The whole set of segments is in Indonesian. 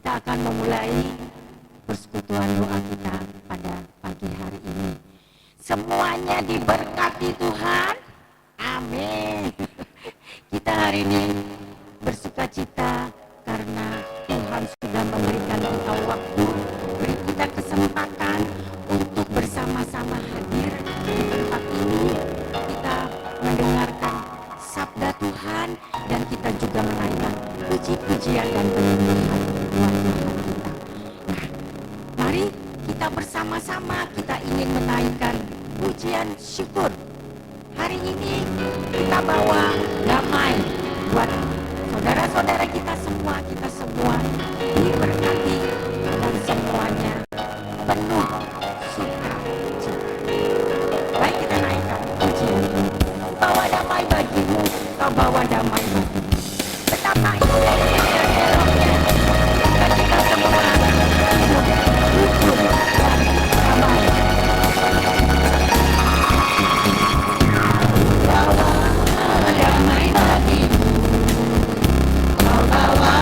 Kita akan memulai persekutuan doa kita pada pagi hari ini. Semuanya diberkati Tuhan. Amin. Kita hari ini bersuka cita karena Tuhan sudah memberikan kita waktu, beri kita kesempatan untuk bersama-sama hadir di tempat ini. Kita mendengarkan sabda Tuhan dan kita juga menaikkan puji-pujian dan penyembahan buat Tuhan kita. Nah, mari kita bersama-sama kita ingin menaikkan pujian syukur. Hari ini kita bawa damai buat saudara-saudara kita semua diberkati dan semuanya penuh sukacita. Baik, kita naikkan pujian. Bawa damai bagimu, kau bawa damai bagimu. Betapa indahnya eloknya jika kita semua hidup rukun dan damai. Bawa damai bagimu, kau bawa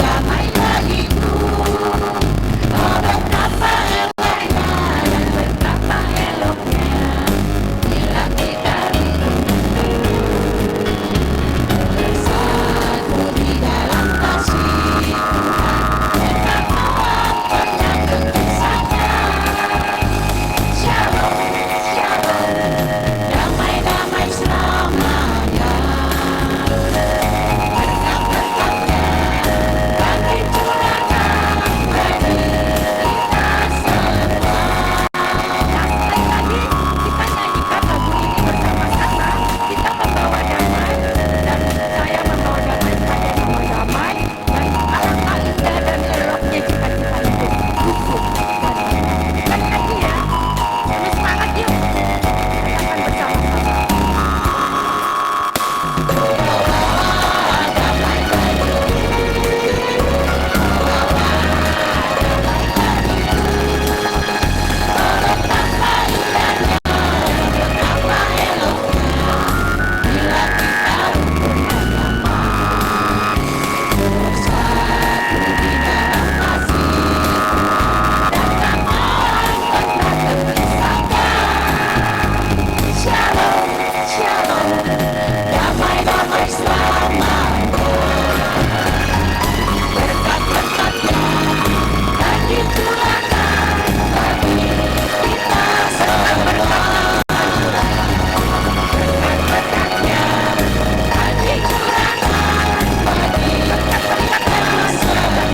damai bagiku. Oh, betapa eloknya dan betapa eloknya bila kita bersatu di dalam kasih. Betapa lapangnya kekisannya. Shalom, shalom, damai-damai selamanya. Berkat-berkatnya bagi curahkan bagi kita semua. Sampai tadi kita nyanyikan lagu ini bersama-sama. Kita membawa damai dan saya membawa damai, saya membawa damai. Dan alangkah indah dan eloknya jika kita hidup rukun dan damai. Baik lagi ya, lebih semangat yuk. Katakan bersama-sama. Shalom, shalom, damai-damai selamanya. Berkat-berkatnya dan dicurahkan bagi kita semua. Berkat-berkatnya dan dicurahkan bagi kita semua. Berkat-berkatnya dan dicurahkan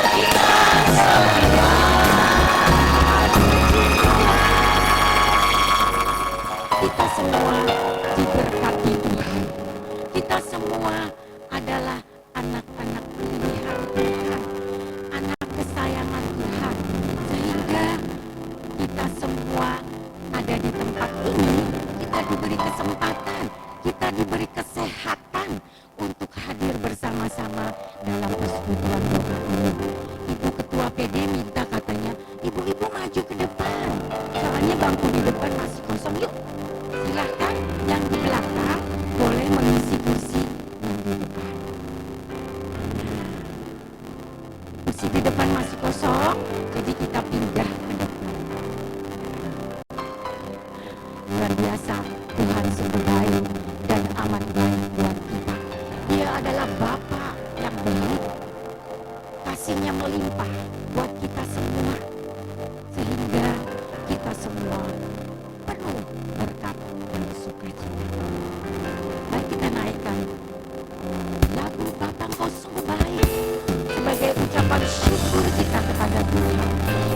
kita semua. Kita semua diberkati Tuhan. Kita semua adalah anak-anak pilihan Tuhan, anak kesayangan Tuhan. Sehingga kita semua ada di tempat ini, kita diberi kesempatan, kita diberi kesehatan untuk hadir bersama-sama dalam persekutuan doa ini. Ibu Ketua PD minta katanya, ibu-ibu maju ke depan. Soalnya bangku di depan masih kosong. Yuk, silahkan yang di belakang boleh mengisi kursi yang di depan. Kursi di depan masih kosong, jadi kita pindah ke depan. Luar biasa, Tuhan sungguh baik dan amat baik buat kita. Dia adalah Bapa yang baik, kasihnya melimpah buat kita semua, sehingga kita semua penuh berkat dan sukacita. Baik, kita naikkan lagu Bapa Engkau sungguh baik sebagai ucapan syukur kita kepada Tuhan,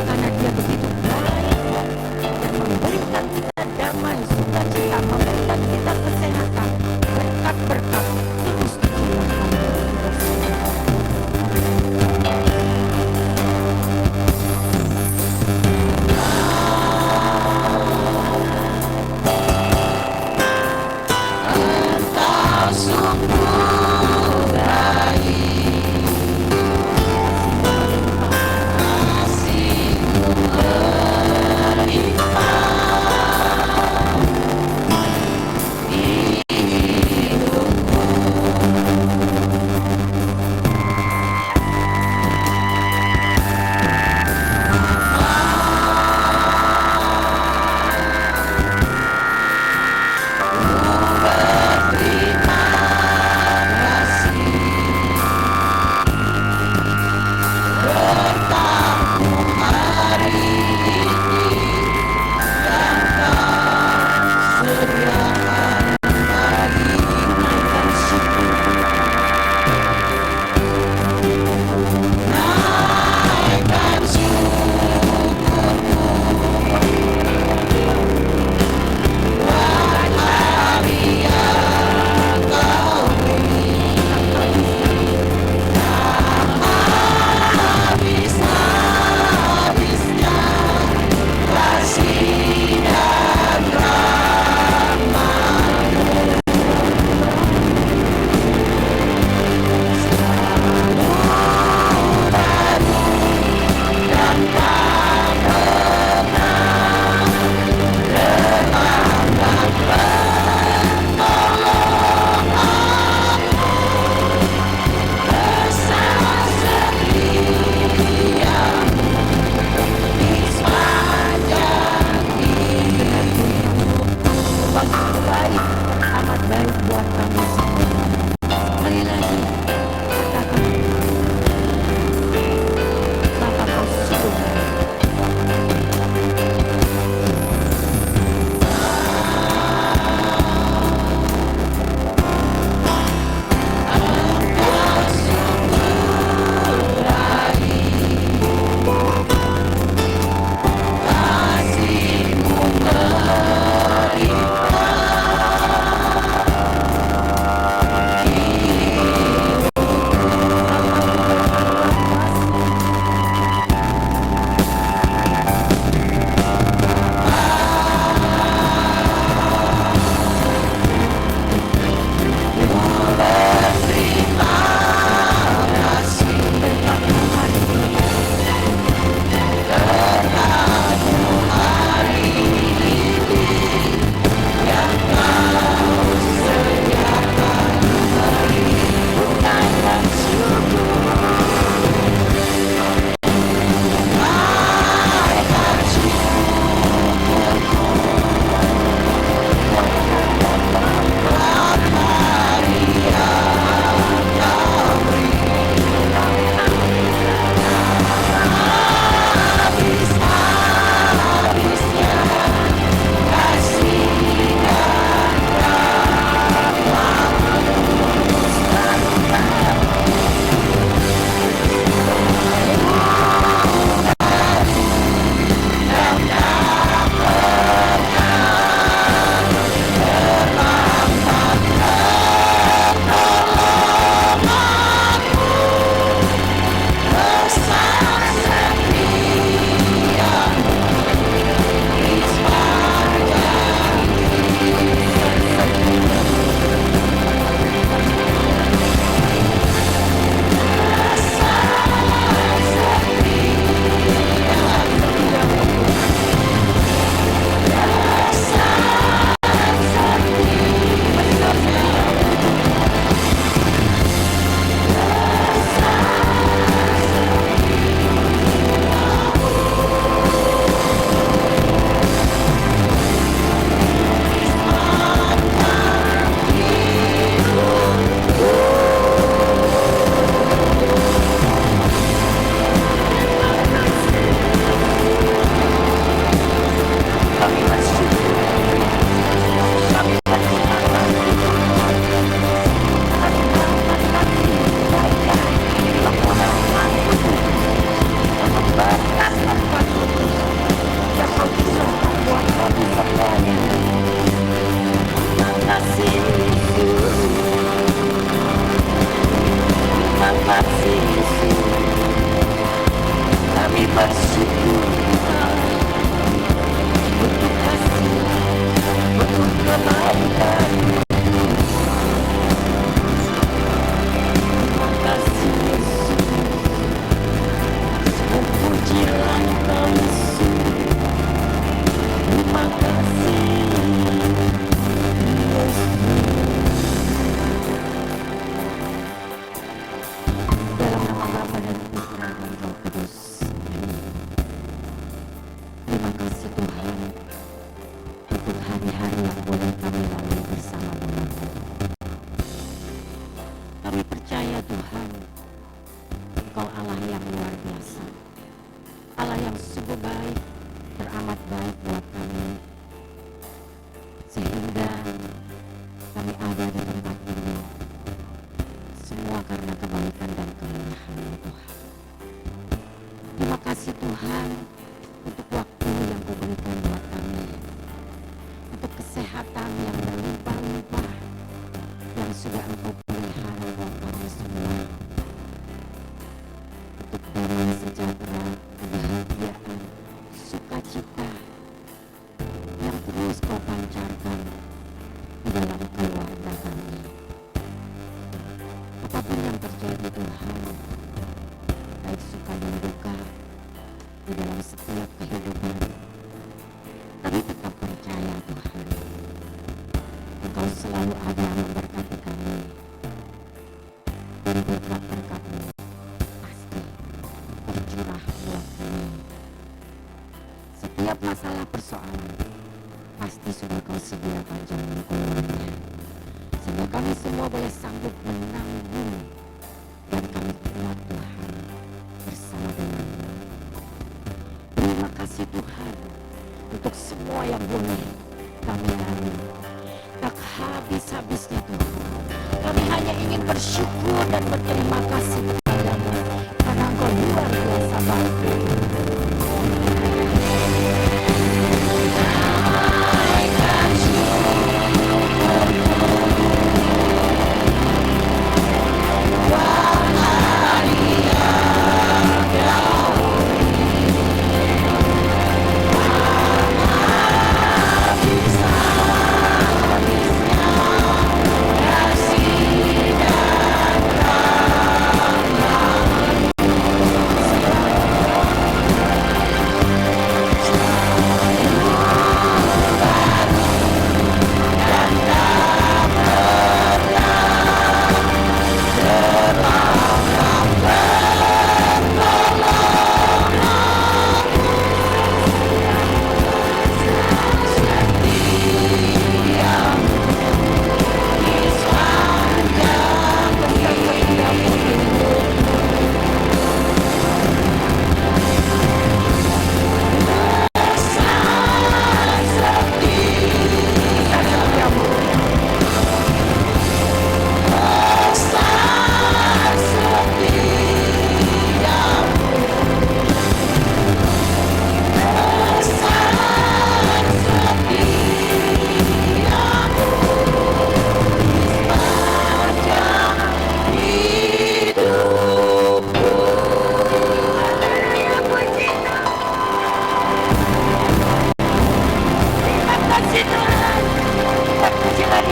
karena Dia begitu baik dan memberikan kita damai, sukacita, memberikan kita kesehatan, berkat-berkat terus dicurahkan bagi kita semua. baik, amat baik buat kami semua. Sekali lagi, katakan, Bapa kau sungguh baik. Setiap masalah persoalan pasti sudah Kau sediakan jalan keluarnya, sehingga kami semua boleh sanggup menanggung, dan kami kuat Tuhan bersama dengan-Mu. Terima kasih Tuhan untuk semua yang boleh kami alami. Tak habis-habisnya Tuhan, kami hanya ingin bersyukur dan berterima kasih kepada-Mu, karena Engkau luar biasa baik.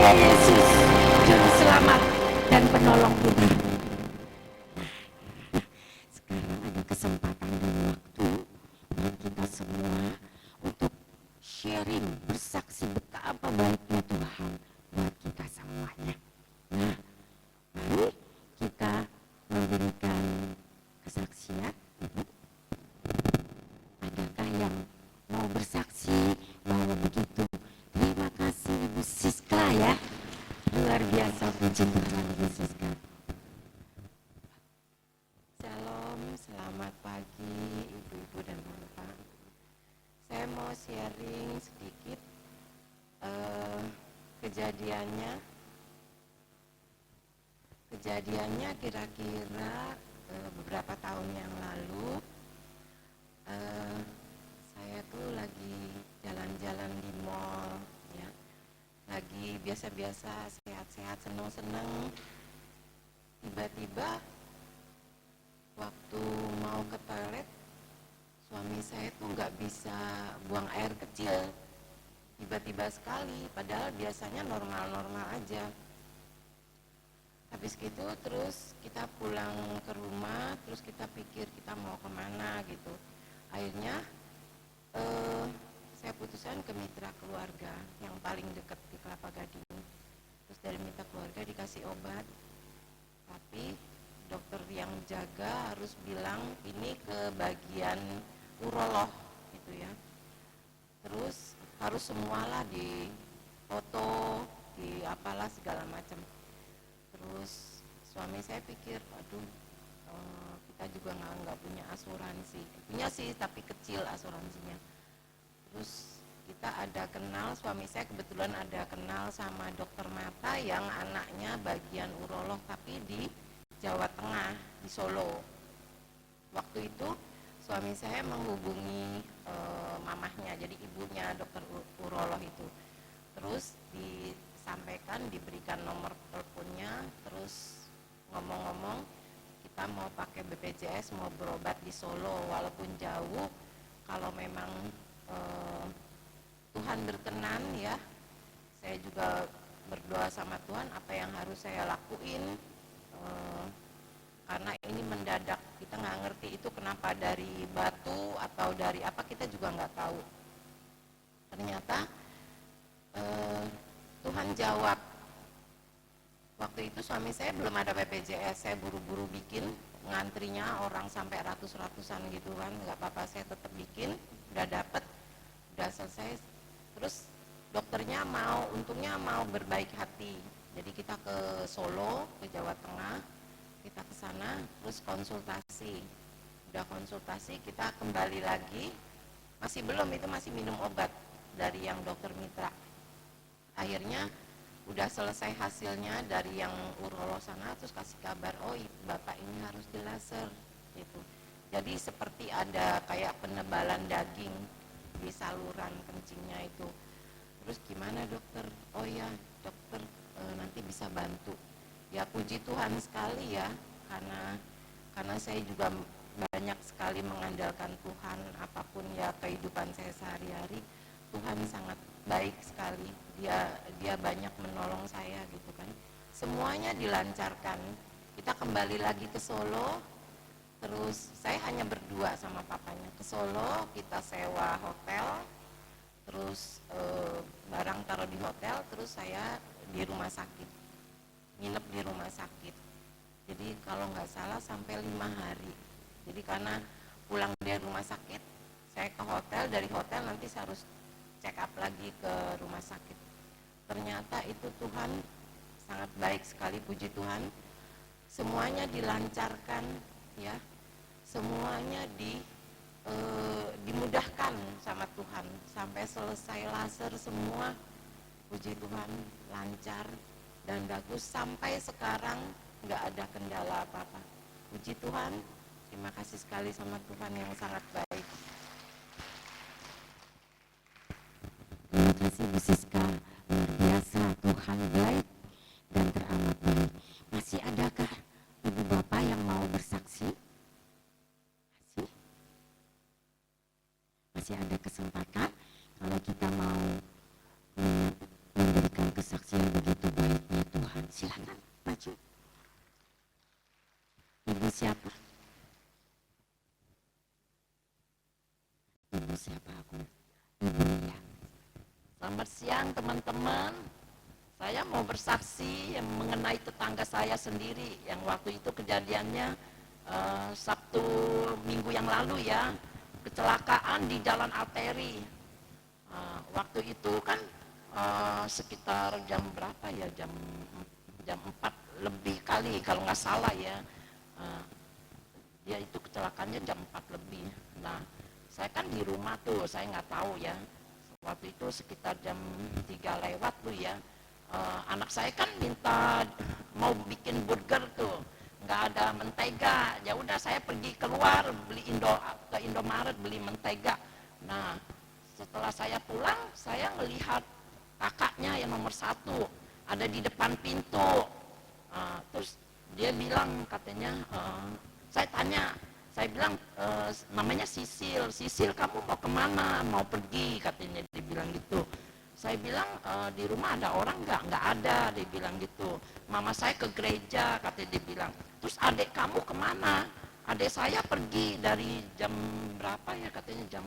Yesus, Juru Selamat dan Penolong kita. Sekarang ada kesempatan dan waktu buat kita semua untuk sharing, bersaksi betapa baiknya Tuhan buat kita semuanya. Nah, mari kita memberikan kesaksian. Adakah yang mau bersaksi bahwa begitu? Terima kasih Ibu Siska ya. Luar biasa puji Tuhan Ibu Siska. Shalom, selamat pagi Ibu-ibu dan Bapak. Saya mau sharing sedikit kejadiannya kira-kira beberapa tahun yang lalu. Saya tuh lagi jalan-jalan di mall ya, lagi biasa-biasa sehat-sehat seneng-seneng. Tiba-tiba waktu mau ke toilet, suami saya tuh nggak bisa buang air kecil. Tiba-tiba sekali, padahal biasanya normal-normal aja. Habis gitu terus kita pulang ke rumah, terus kita pikir kita mau kemana gitu. Akhirnya saya putuskan ke mitra keluarga yang paling dekat di Kelapa Gading. Terus dari mitra keluarga dikasih obat, tapi dokter yang jaga harus bilang ini ke bagian urolog gitu ya. Terus harus semualah di foto, di apalah segala macam. Terus suami saya pikir, aduh kita juga nggak punya asuransi. Punya sih tapi kecil asuransinya. Terus kita ada kenal, suami saya kebetulan ada kenal sama dokter mata yang anaknya bagian urolog tapi di Jawa Tengah, di Solo. Waktu itu suami saya menghubungi mamahnya, jadi ibunya dokter urolog itu. Terus disampaikan, diberikan nomor teleponnya, terus ngomong-ngomong kita mau pakai BPJS, mau berobat di Solo walaupun jauh. Kalau memang Tuhan berkenan ya, saya juga berdoa sama Tuhan apa yang harus saya lakuin. Karena ini mendadak, kita nggak ngerti itu kenapa dari batu atau dari apa, kita juga nggak tahu. Ternyata Tuhan jawab. Waktu itu suami saya belum ada BPJS, saya buru-buru bikin, ngantrinya orang sampai ratus-ratusan gitu kan, nggak apa-apa saya tetap bikin, udah dapet, udah selesai. Terus dokternya untungnya mau berbaik hati. Jadi kita ke Solo, ke Jawa Tengah, kita ke sana terus konsultasi. Udah konsultasi, kita kembali lagi, masih belum, itu masih minum obat dari yang dokter mitra. Akhirnya udah selesai hasilnya dari yang urolog sana, terus kasih kabar, oh bapak ini harus di laser gitu. Jadi seperti ada kayak penebalan daging di saluran kencingnya itu. Terus gimana dokter? Oh ya dokter, nanti bisa bantu. Ya puji Tuhan sekali ya, karena saya juga banyak sekali mengandalkan Tuhan, apapun ya kehidupan saya sehari-hari, Tuhan sangat baik sekali. Dia banyak menolong saya gitu kan. Semuanya dilancarkan. Kita kembali lagi ke Solo, terus saya hanya berdua sama papanya. Ke Solo kita sewa hotel, terus barang taruh di hotel, terus saya di rumah sakit, nginep di rumah sakit. Jadi kalau nggak salah sampai 5 hari. Jadi karena pulang dari rumah sakit, saya ke hotel, dari hotel nanti saya harus check up lagi ke rumah sakit. Ternyata itu Tuhan sangat baik sekali, puji Tuhan. Semuanya dilancarkan ya, semuanya dimudahkan sama Tuhan. Sampai selesai laser semua, puji Tuhan lancar dan bagus. Sampai sekarang nggak ada kendala apa-apa. Puji Tuhan, terima kasih sekali sama Tuhan yang sangat baik. Terima kasih Bu Siska, luar biasa, Tuhan baik dan teramat baik. Masih adakah ibu bapak yang mau bersaksi? Masih ada kesempatan kalau kita mau memberikan kesaksian begitu baiknya Tuhan. Silakan maju. Ibu siapa? Ibu siapa aku? Ibu ya. Selamat siang teman-teman. Saya mau bersaksi yang mengenai tetangga saya sendiri yang waktu itu kejadiannya Sabtu minggu yang lalu ya, kecelakaan di jalan arteri. Waktu itu kan sekitar jam berapa ya, jam 4 lebih kali kalau nggak salah ya. Dia itu kecelakaannya jam 4 lebih. Nah saya kan di rumah tuh, saya nggak tahu ya. Waktu itu sekitar jam 3 lewat tuh ya, anak saya kan minta mau bikin burger tuh, nggak ada mentega. Ya udah saya pergi keluar beli ke Indomaret beli mentega. Nah setelah saya pulang, saya melihat kakaknya yang nomor 1 ada di depan pintu. Terus dia bilang katanya, saya tanya, saya bilang namanya Sisil, kamu mau kemana, mau pergi, katanya dia bilang gitu. Saya bilang di rumah ada orang nggak ada, dia bilang gitu. Mama saya ke gereja, katanya dia bilang. Terus adik kamu kemana? Adik saya pergi dari jam berapa ya, katanya jam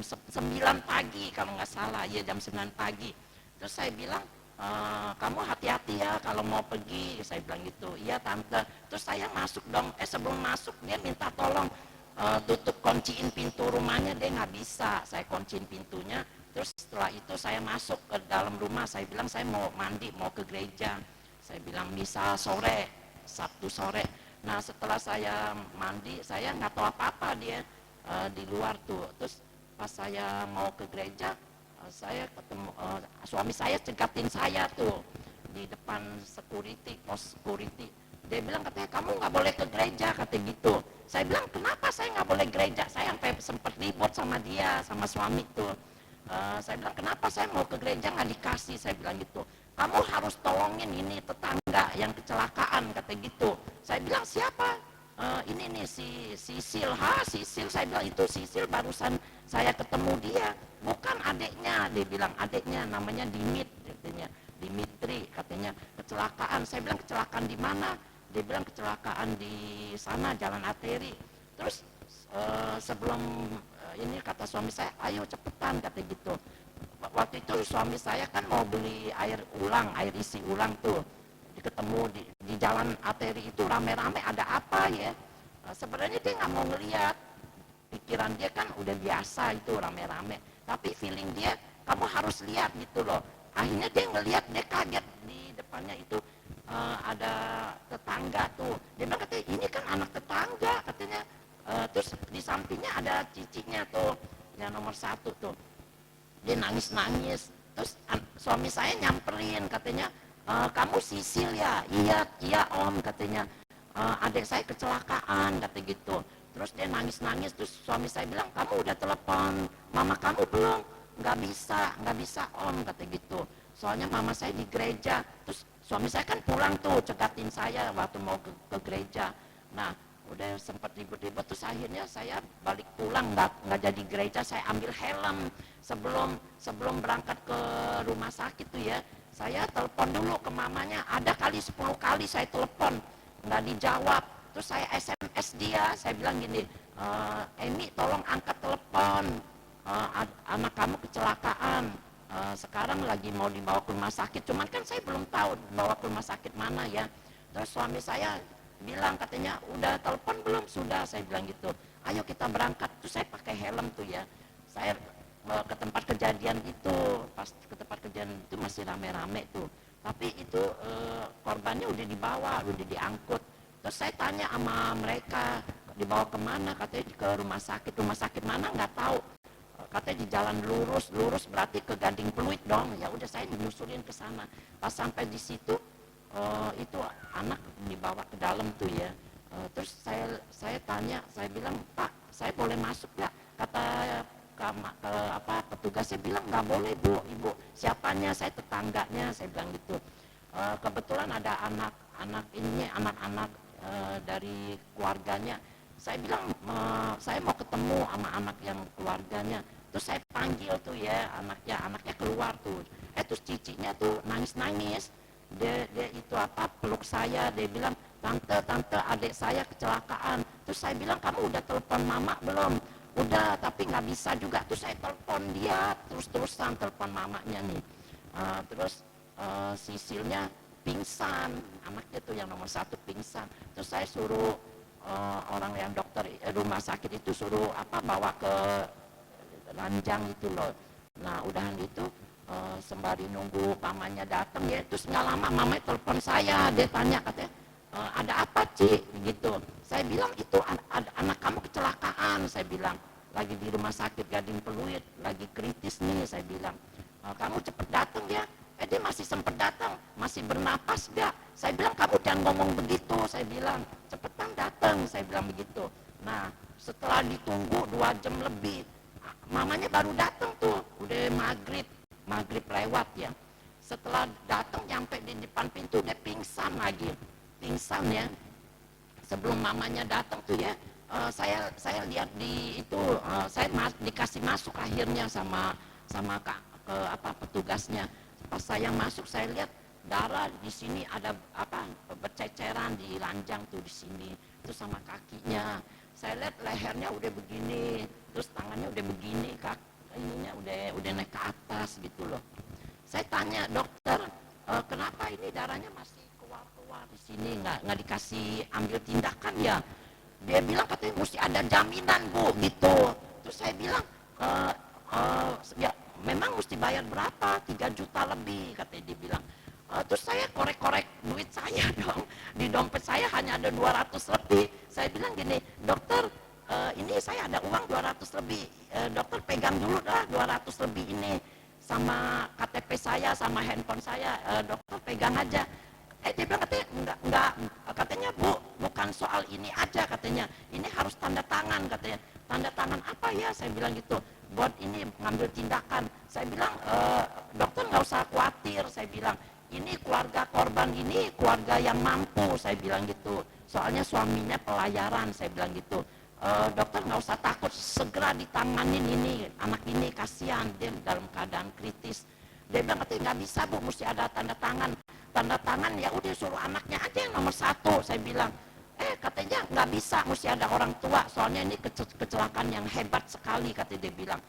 9 pagi kalau nggak salah ya, jam 9 pagi. Terus saya bilang, kamu hati-hati ya kalau mau pergi, saya bilang gitu. Iya tante. Terus saya masuk dong, sebelum masuk dia minta tolong tutup kunciin pintu rumahnya, dia nggak bisa. Saya kunciin pintunya. Terus setelah itu saya masuk ke dalam rumah, saya bilang saya mau mandi, mau ke gereja. Saya bilang misa sore, Sabtu sore. Nah setelah saya mandi, saya nggak tahu apa-apa dia di luar tuh. Terus pas saya mau ke gereja, saya ketemu suami saya cegatin saya tuh di depan security, pos security. Dia bilang katanya kamu nggak boleh ke gereja, katanya gitu. Saya bilang kenapa saya nggak boleh gereja? Saya sampai sempat ribut sama dia, sama suami tuh. Saya bilang kenapa saya mau ke gereja nggak dikasih, saya bilang gitu. Kamu harus tolongin ini tetangga yang kecelakaan, katanya gitu. Saya bilang siapa? Ini nih si Sisil. Sisil, saya bilang itu Sisil, barusan saya ketemu dia, bukan adiknya. Dia bilang adiknya namanya katanya Dimitri, katanya kecelakaan. Saya bilang kecelakaan di mana? Dia bilang kecelakaan di sana jalan arteri. Terus sebelum ini kata suami saya, ayo cepetan, kata gitu. Waktu itu suami saya kan mau beli air isi ulang tuh. Ketemu di jalan arteri itu rame-rame, ada apa ya? Sebenarnya dia nggak mau ngeliat, pikiran dia kan udah biasa itu rame-rame. Tapi feeling dia kamu harus lihat gitu loh. Akhirnya dia ngelihat, dia kaget, di depannya itu ada tetangga tuh. Dia bilang katanya ini kan anak tetangga katanya. Terus di sampingnya ada cicinya tuh yang nomor 1 tuh. Dia nangis-nangis. Terus suami saya nyamperin katanya, kamu Sisil ya? Iya om katanya. Adik saya kecelakaan kata gitu. Terus dia nangis-nangis. Terus suami saya bilang, kamu udah telepon mama kamu belum? Nggak bisa om kata gitu. Soalnya mama saya di gereja. Terus suami saya kan pulang tuh cegatin saya waktu mau ke gereja. Nah udah sempat ribut-ribut, terus akhirnya saya balik pulang, nggak jadi gereja. Saya ambil helm sebelum berangkat ke rumah sakit tuh ya. Saya telepon dulu ke mamanya, ada kali 10 kali saya telepon nggak dijawab. Terus saya SMS dia, saya bilang gini, Emi tolong angkat telepon, anak kamu kecelakaan, sekarang lagi mau dibawa ke rumah sakit. Cuman kan saya belum tahu bawa ke rumah sakit mana ya. Terus suami saya bilang katanya, udah telepon belum? Sudah, saya bilang gitu. Ayo kita berangkat. Terus saya pakai helm tuh ya. Saya ke tempat kejadian itu. Pas ke tempat kejadian itu masih rame-rame tuh. Tapi itu korbannya udah dibawa, udah diangkut. Terus saya tanya sama mereka, dibawa kemana? Katanya ke rumah sakit. Rumah sakit mana? Nggak tahu. Katanya di jalan lurus berarti ke Gading Pluit dong. Ya udah saya nyusulin ke sana. Pas sampai di situ, itu anak dibawa ke dalam tuh ya. Terus saya tanya, saya bilang, Pak, saya boleh masuk nggak? Kata petugasnya bilang nggak boleh bu, ibu siapanya? Saya tetangganya, saya bilang gitu. Kebetulan ada anak-anak dari keluarganya. Saya bilang saya mau ketemu sama anak yang keluarganya. Terus saya panggil tuh ya anaknya keluar tuh. Terus cicinya tuh nangis-nangis. Dia itu peluk saya. Dia bilang, tante adik saya kecelakaan. Terus saya bilang, kamu udah telepon mama belum? Udah, tapi nggak bisa juga. Terus saya telepon dia terus-terusan, telepon mamanya nih. Terus Sisilnya pingsan, anaknya tuh yang nomor 1 pingsan. Terus saya suruh orang yang dokter rumah sakit itu suruh bawa ke ranjang itu loh. Nah udahan itu sembari nunggu pamannya datang ya, terus nggak lama mamanya telepon saya. Dia tanya katanya, ada apa Ci gitu. Saya bilang itu anak kamu kecelakaan. Saya bilang lagi di rumah sakit Gading Pluit, lagi kritis nih. Saya bilang kamu cepet datang ya. Dia masih sempat datang, masih bernapas gak? Saya bilang kamu jangan ngomong begitu. Saya bilang cepetan datang, saya bilang begitu. Nah setelah ditunggu 2 jam lebih, mamanya baru datang tuh, udah maghrib lewat ya. Setelah datang nyampe di depan pintu, dia pingsan ya. Sebelum mamanya datang tuh ya, saya lihat di itu, saya dikasih masuk akhirnya sama petugasnya. Pas saya masuk, saya lihat darah di sini ada berceceran di ranjang tuh di sini, terus sama kakinya. Saya lihat lehernya udah begini, terus tangannya udah begini, kakinya udah naik ke atas gitu loh. Saya tanya dokter, kenapa ini darahnya masih keluar di sini, nggak dikasih ambil tindakan ya? Dia bilang katanya mesti ada jaminan bu gitu. Terus saya bilang ya memang mesti bayar berapa? 3 juta lebih katanya dia bilang. Terus saya korek-korek duit saya dong. Di dompet saya hanya ada 200 lebih. Saya bilang gini, dokter ini saya ada uang 200 lebih. Dokter pegang dulu dah 200 lebih ini. Sama KTP saya, sama handphone saya, dokter pegang aja. Dia bilang katanya enggak, katanya bu, bukan soal ini aja katanya. Ini harus tanda tangan katanya. Tanda tangan apa ya? Saya bilang gitu. Buat ini ngambil tindakan. Saya bilang dokter nggak usah khawatir. Saya bilang ini keluarga korban ini keluarga yang mampu. Saya bilang gitu. Soalnya suaminya pelayaran. Saya bilang gitu. Dokter nggak usah takut, segera ditanganin ini anak ini, kasihan dia dalam keadaan kritis. Dia bilang katanya nggak bisa bu, mesti ada tanda tangan. Tanda tangan ya udah suruh anaknya aja yang nomor 1. Saya bilang katanya nggak bisa, mesti ada orang tua. Soalnya ini kecelakaan yang hebat sekali katanya. Dia bilang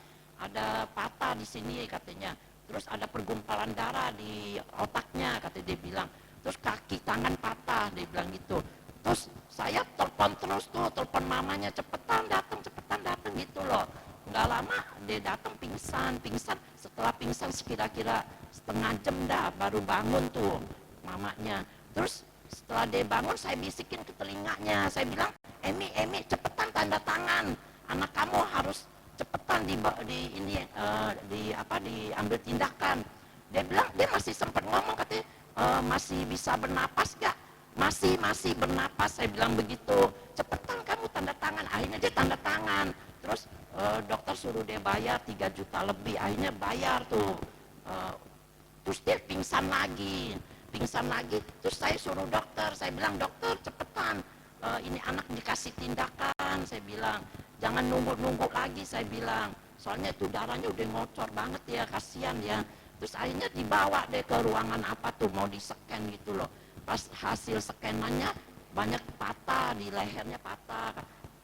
ada patah di sini katanya. Terus ada pergumpalan darah di otaknya katanya dia bilang. Terus kaki tangan patah dia bilang gitu. Terus saya telepon terus tuh, telepon mamanya cepetan datang gitu loh. nggak lama dia datang pingsan. Setelah pingsan kira-kira setengah jam dah baru bangun tuh mamanya. Terus setelah dia bangun saya bisikin ke telinganya, saya bilang, Emi cepetan tanda tangan, anak kamu harus cepetan diambil tindakan. Dia bilang, dia masih sempat ngomong katanya, masih bisa bernapas gak? Masih bernapas. Saya bilang begitu, cepetan kamu tanda tangan. Akhirnya dia tanda tangan. Terus dokter suruh dia bayar 3 juta lebih. Akhirnya bayar tuh. Terus dia pingsan lagi. Terus saya suruh dokter, saya bilang, dokter cepetan, ini anak dikasih tindakan. Saya bilang, jangan nunggu lagi. Saya bilang, soalnya itu darahnya udah ngocor banget ya, kasihan ya. Terus akhirnya dibawa deh ke ruangan apa tuh, mau di-scan gitu loh. Pas hasil scanannya banyak patah, di lehernya patah,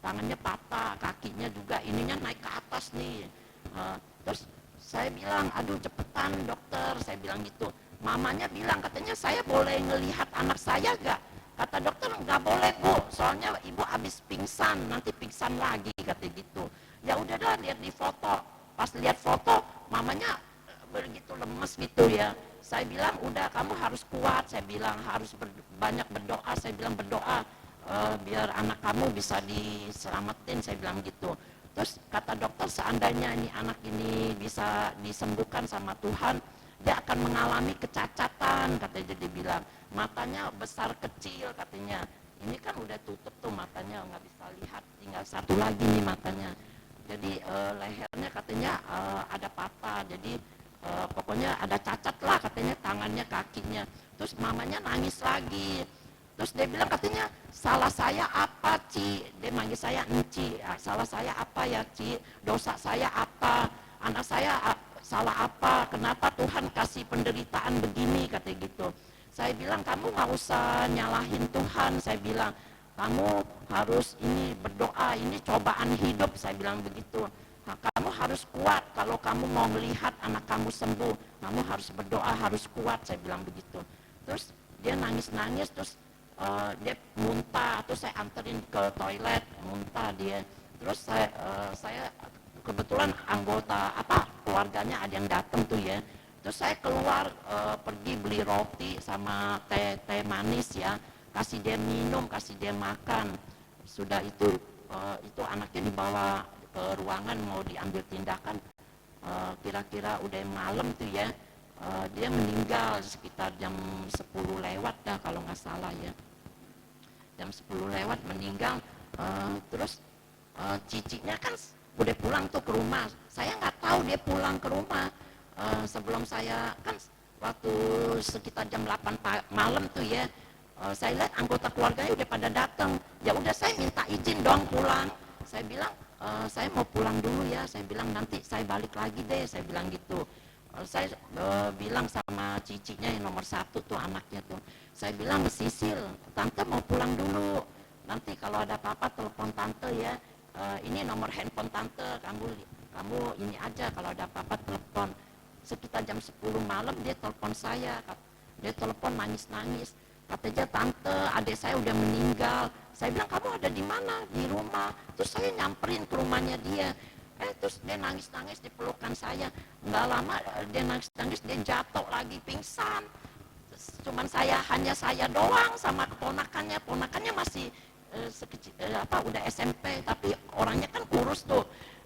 tangannya patah, kakinya juga ininya naik ke atas nih. Terus saya bilang, aduh cepetan dokter, saya bilang gitu. Mamanya bilang, katanya saya boleh ngelihat anak saya gak? Kata dokter, nggak boleh bu, soalnya ibu habis pingsan, nanti pingsan lagi, kata gitu. Ya udahlah, lihat di foto. Pas lihat foto, mamanya begitu lemes gitu ya. Saya bilang, udah kamu harus kuat, saya bilang harus banyak berdoa, saya bilang berdoa biar anak kamu bisa diselamatin, saya bilang gitu. Terus kata dokter, seandainya ini anak ini bisa disembuhkan sama Tuhan, dia akan mengalami kecacatan, katanya. Jadi bilang matanya besar kecil, katanya. Ini kan udah tutup tuh matanya, nggak bisa lihat, tinggal satu lagi nih matanya. Jadi lehernya katanya ada patah, jadi pokoknya ada cacat lah katanya, tangannya, kakinya. Terus mamanya nangis lagi. Terus dia bilang, katanya, salah saya apa Ci? Dia manggil saya Enci. Salah saya apa ya Ci? Dosa saya apa? Anak saya salah apa? Kenapa Tuhan kasih penderitaan begini? Katanya gitu. Saya bilang, kamu nggak usah nyalahin Tuhan. Saya bilang, kamu harus ini berdoa, ini cobaan hidup. Saya bilang begitu. Nah, kamu harus kuat. Kalau kamu mau melihat anak kamu sembuh, kamu harus berdoa, harus kuat. Saya bilang begitu. Terus dia nangis-nangis, terus dia muntah. Terus saya anterin ke toilet, muntah dia. Terus saya kebetulan anggota keluarganya ada yang datang tuh ya. Terus saya keluar pergi beli roti sama teh manis ya, kasih dia minum, kasih dia makan. Sudah itu anaknya dibawa ke ruangan mau diambil tindakan. Kira-kira udah malam tuh ya, dia meninggal sekitar jam 10 lewat dah kalau nggak salah ya, jam 10 lewat meninggal. Terus cicinya kan udah pulang tuh ke rumah. Saya nggak tahu dia pulang ke rumah. Sebelum saya kan waktu sekitar jam 8 malam tuh ya, saya lihat anggota keluarganya udah pada datang. Ya udah, saya minta izin dong pulang. Saya bilang, saya mau pulang dulu ya. Saya bilang nanti saya balik lagi deh. Saya bilang gitu. Saya bilang sama cicinya yang nomor 1 tuh, anaknya tuh. Saya bilang, Sisil, tante mau pulang dulu. Nanti kalau ada apa-apa telepon tante ya. Ini nomor handphone tante. Kamu ini aja, kalau ada apa-apa telepon. Sekitar jam 10 malam dia telepon saya. Dia telepon nangis-nangis. Katanya, tante, adik saya udah meninggal. Saya bilang, kamu ada di mana? Di rumah. Terus saya nyamperin ke rumahnya dia. Terus dia nangis-nangis di pelukan saya. Nggak lama dia nangis-nangis, dia jatuh lagi pingsan. Cuman hanya saya doang sama ponakannya masih sekecil udah SMP, tapi orangnya kan kurus tuh.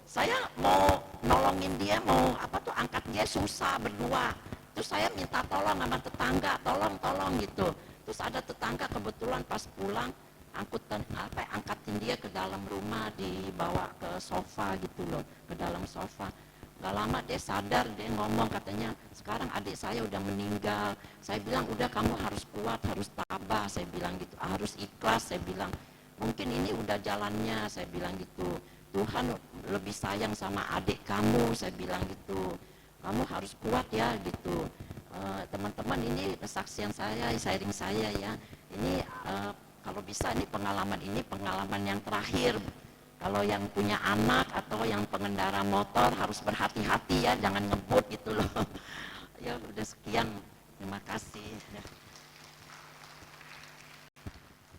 Saya mau nolongin dia, mau angkat dia susah berdua. Terus saya minta tolong sama tetangga, tolong gitu. Terus ada tetangga kebetulan pas pulang angkatin dia ke dalam rumah, dibawa ke sofa gitu loh, ke dalam sofa. Gak lama dia sadar, dia ngomong, katanya, sekarang adik saya udah meninggal. Saya bilang, udah kamu harus kuat, harus tabah, saya bilang gitu, harus ikhlas, saya bilang, mungkin ini udah jalannya, saya bilang gitu. Tuhan lebih sayang sama adik kamu, saya bilang gitu. Kamu harus kuat ya gitu. Teman-teman, ini kesaksian saya, sharing saya ya. Ini kalau bisa ini pengalaman yang terakhir. Kalau yang punya anak atau yang pengendara motor harus berhati-hati ya, jangan ngebut gitu loh. Ya udah, sekian, terima kasih.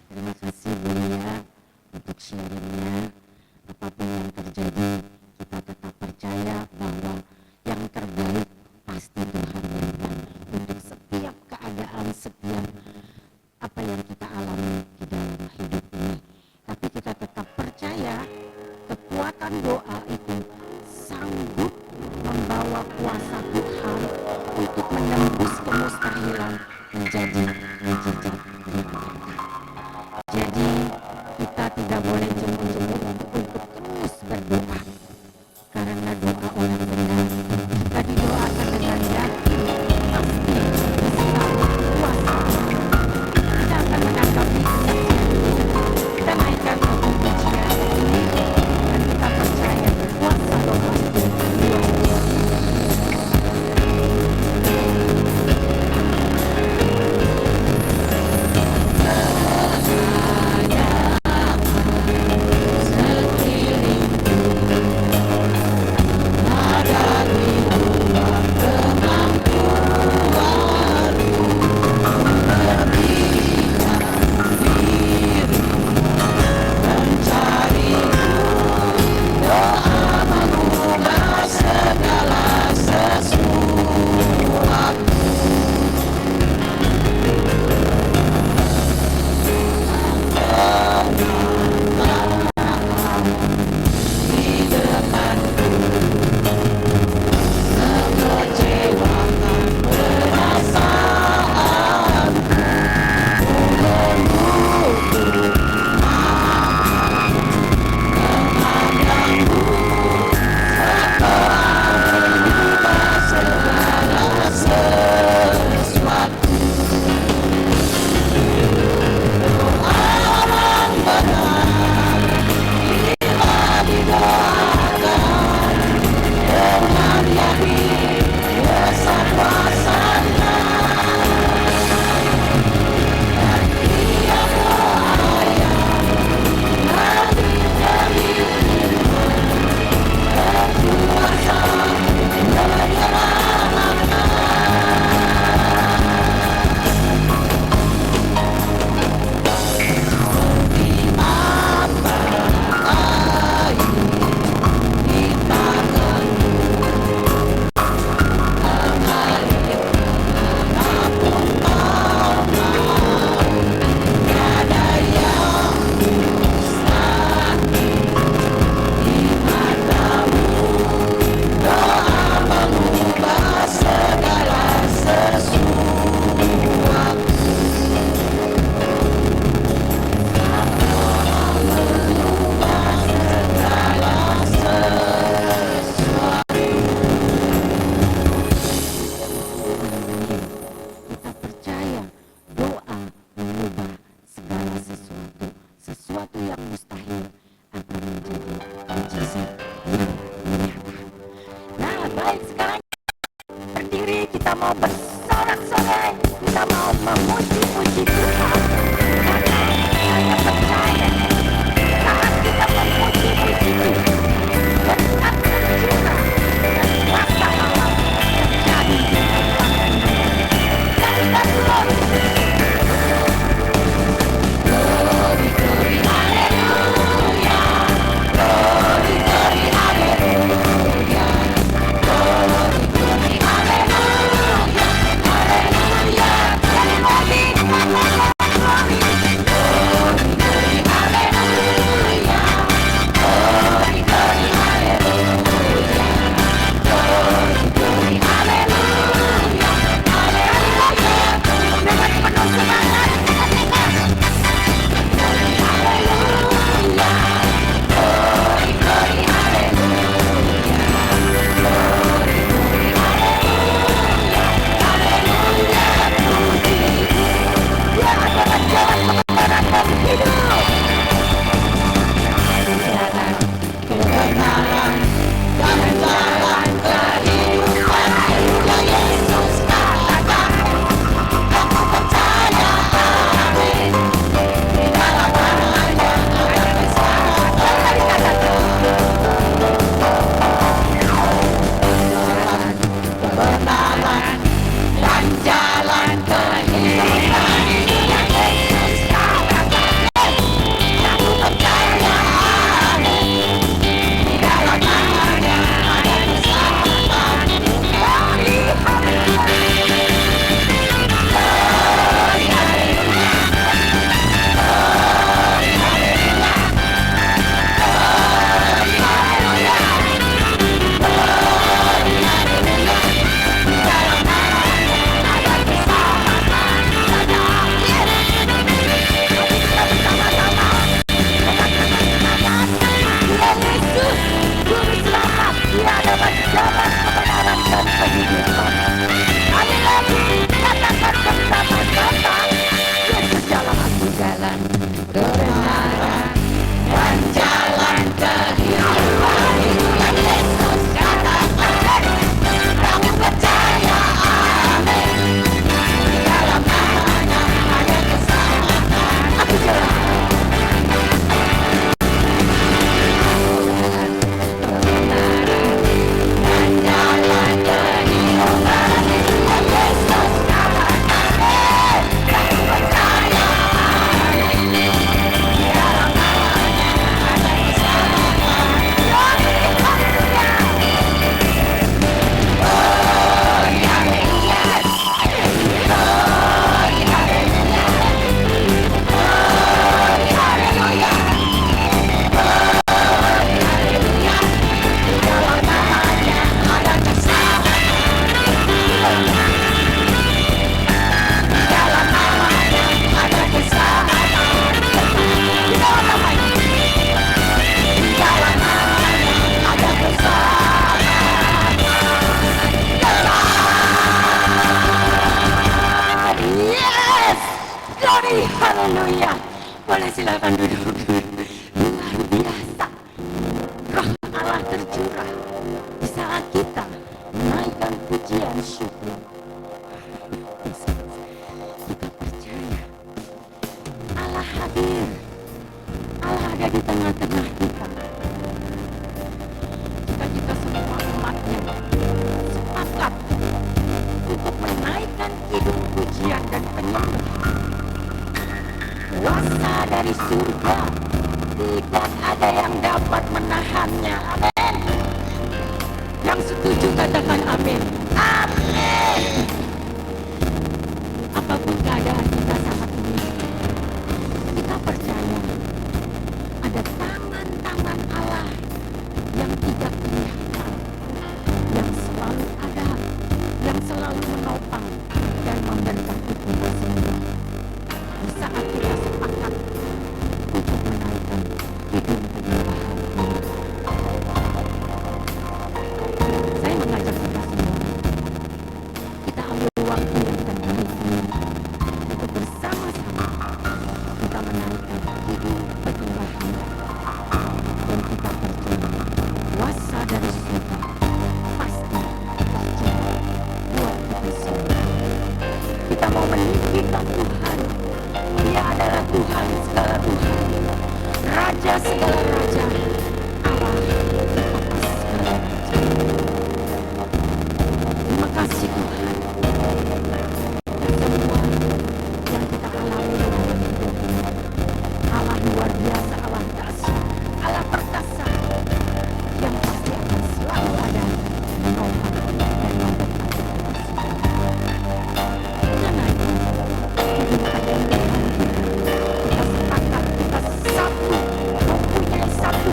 Terima kasih Bu Lia untuk sharingnya. Apapun yang terjadi, kita tetap percaya bahwa yang terbaik pasti Tuhan berikan untuk setiap keadaan, setiap apa yang kita alami di dalam hidup ini. Tapi kita tetap percaya kekuatan doa itu sanggup membawa kuasa Tuhan untuk menembus kemustahilan menjadi mujizat hidup kita. Jadi kita tidak boleh jemu-jemu untuk terus berdoa, karena doa orang benar jika didoakan dengan yakin pasti selalu kuasa. Kita akan menanggapi kesaksian ini. Kita naikkan untuk pujian ini dan kita percaya kuasa doa itu luar biasa. Glory, haleluya. Boleh silakan duduk. Luar biasa. Roh Allah tercurah di saat kita menaikkan pujian syukur. Kita percaya Allah hadir. Allah ada di tengah-tengah kita. Kita semua umatnya sepakat untuk menaikkan kidung pujian dan penyembahan. Kuasa dari surga tidak ada yang dapat menahannya. Amin. Yang setuju katakan amin. Amin. Apapun keadaan kita saat ini, kita percaya ada tangan-tangan Allah yang tidak kelihatan, yang selalu ada, yang selalu menopang dan memberkati kita semua. Di saat kita sepakat untuk menaikkan hidung penyembahan ini, saya mengajak kita semua, kita ambil waktu yang terbaik ini untuk bersama-sama kita menaikkan hidung penyembahan, dan kita percaya kuasa dari surga pasti terjadi buat kita semua. Kita mau meninggikan Tuhan. Dia adalah Tuhan segala Tuhan, Raja segala Raja, Allah di atas segala Raja. Terima kasih Tuhan. Dan semua yang kita alami dalam hidup ini, Allah luar biasa, Allah dahsyat, Allah perkasa, yang pasti akan selalu ada menopang dan memberkati kita semua. Kita naikkan hidung penyembahan kita sepakat, kita satu, mempunyai satu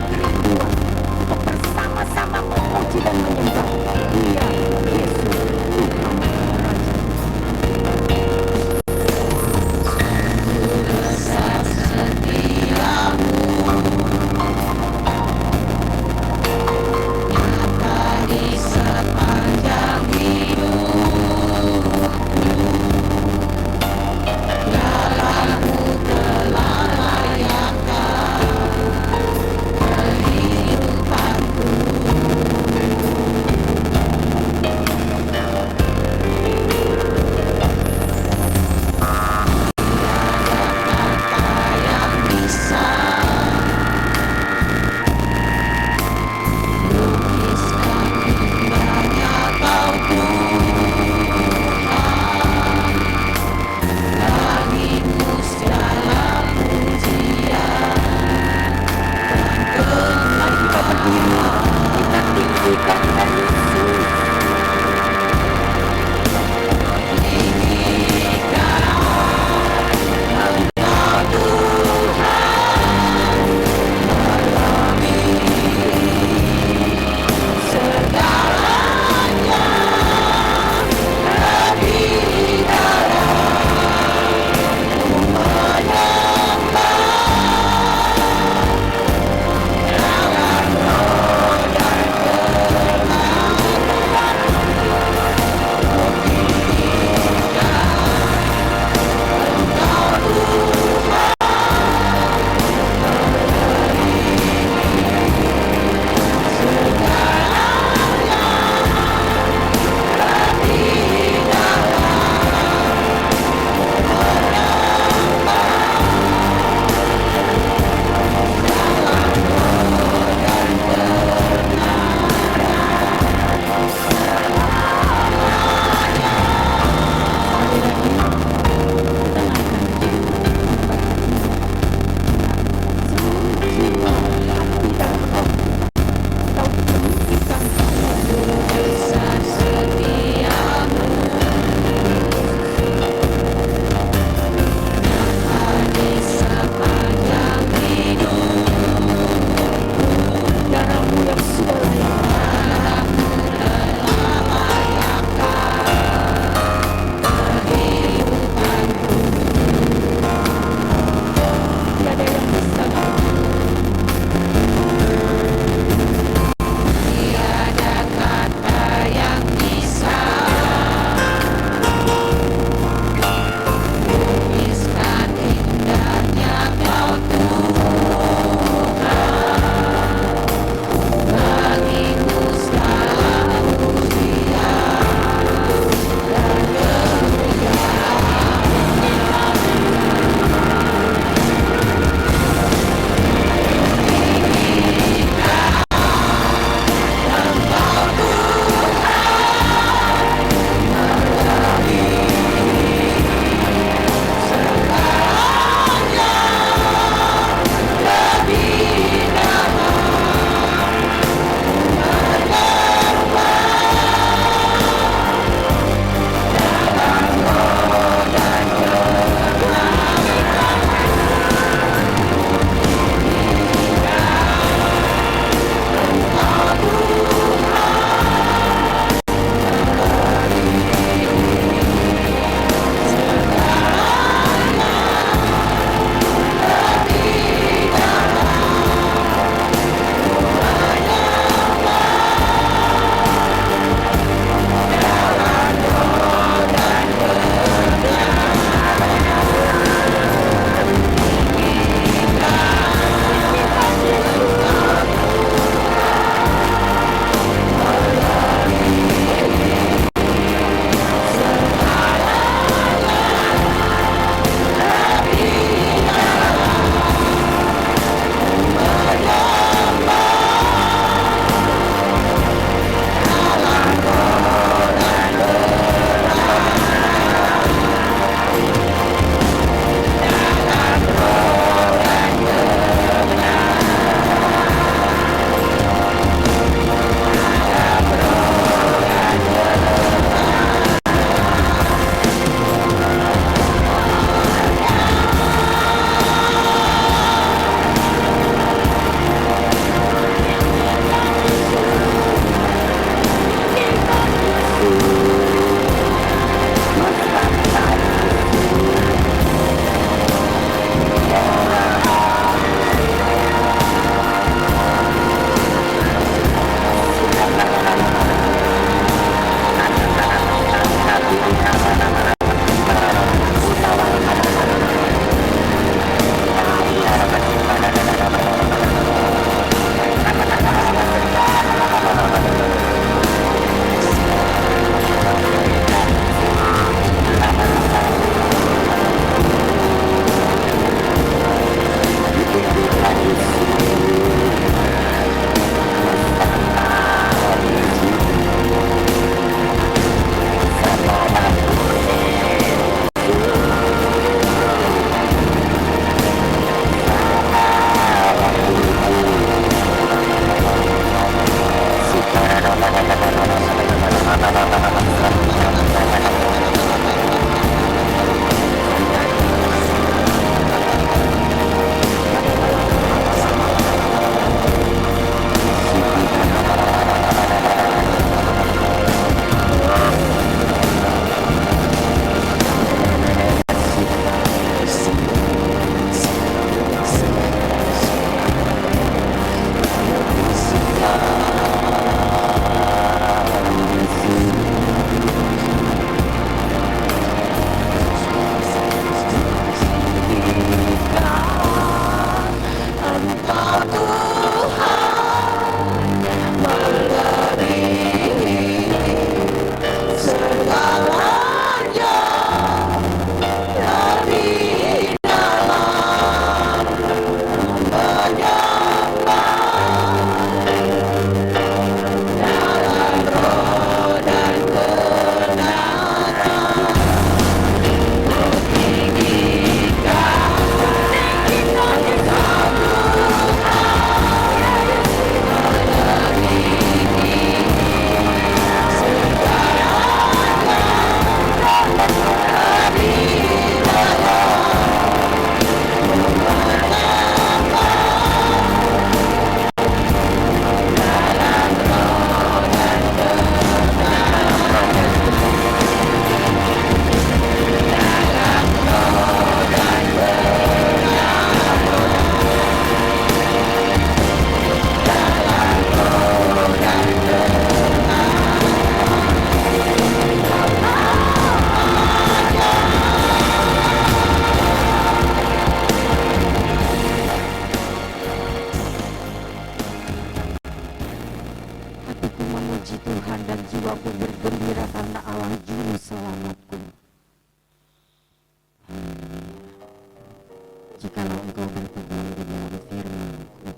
Jikalau engkau berpegang di dalam firman-Ku,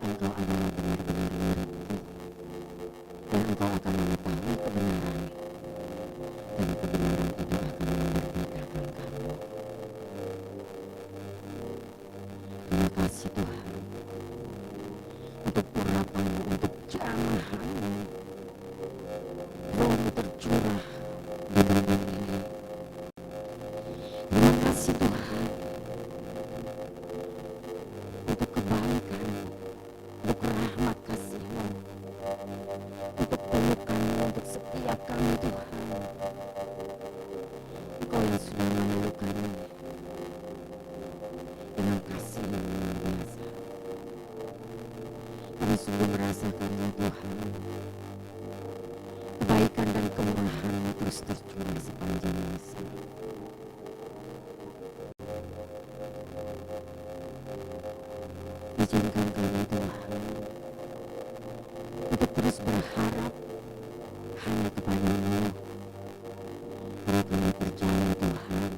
engkau adalah benar-benar murid-Ku, dan engkau akan mengetahui kebenaran, dan kebenaran itu akan memerdekakan kamu. Terima kasih Tuhan untuk urapan-Mu, untuk jamahan-Mu. Roh-Mu tercurah di bumi ini. Terima kasih Tuhan untuk kebaikan-Mu, untuk rahmat kasih-Mu, untuk pelukan-Mu, untuk setiap kami Tuhan. Engkau yang sudah memeluk kami dengan kasih yang luar biasa. Kami sungguh merasakannya Tuhan. Kebaikan dan kemurahan-Mu terus tercurah sepanjang masa. Izinkan kami Tuhan untuk terus berharap hanya kepada-Mu, karena kami percaya Tuhan,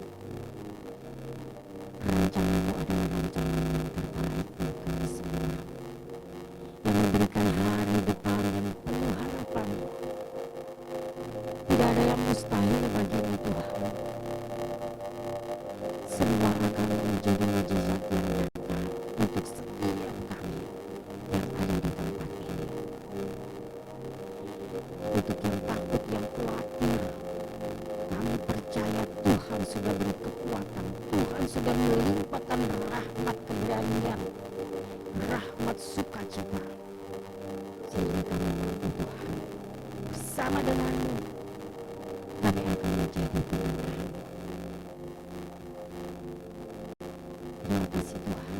rancangan-Mu adalah rancangan yang terbaik buat kami semua, yang memberikan hari depan yang penuh harapan. Tidak ada yang mustahil bagi-Mu Tuhan. Semua akan menjadi mujizat yang nyata untuk setiap kami yang ada di tempat ini. Untuk yang takut, yang khawatir, kami percaya Tuhan sudah beri kekuatan, Tuhan sudah melimpahkan rahmat keberanian, rahmat sukacita, sehingga kami mampu Tuhan bersama dengan-Mu kami akan menjadi kemenangan. Terima kasih Tuhan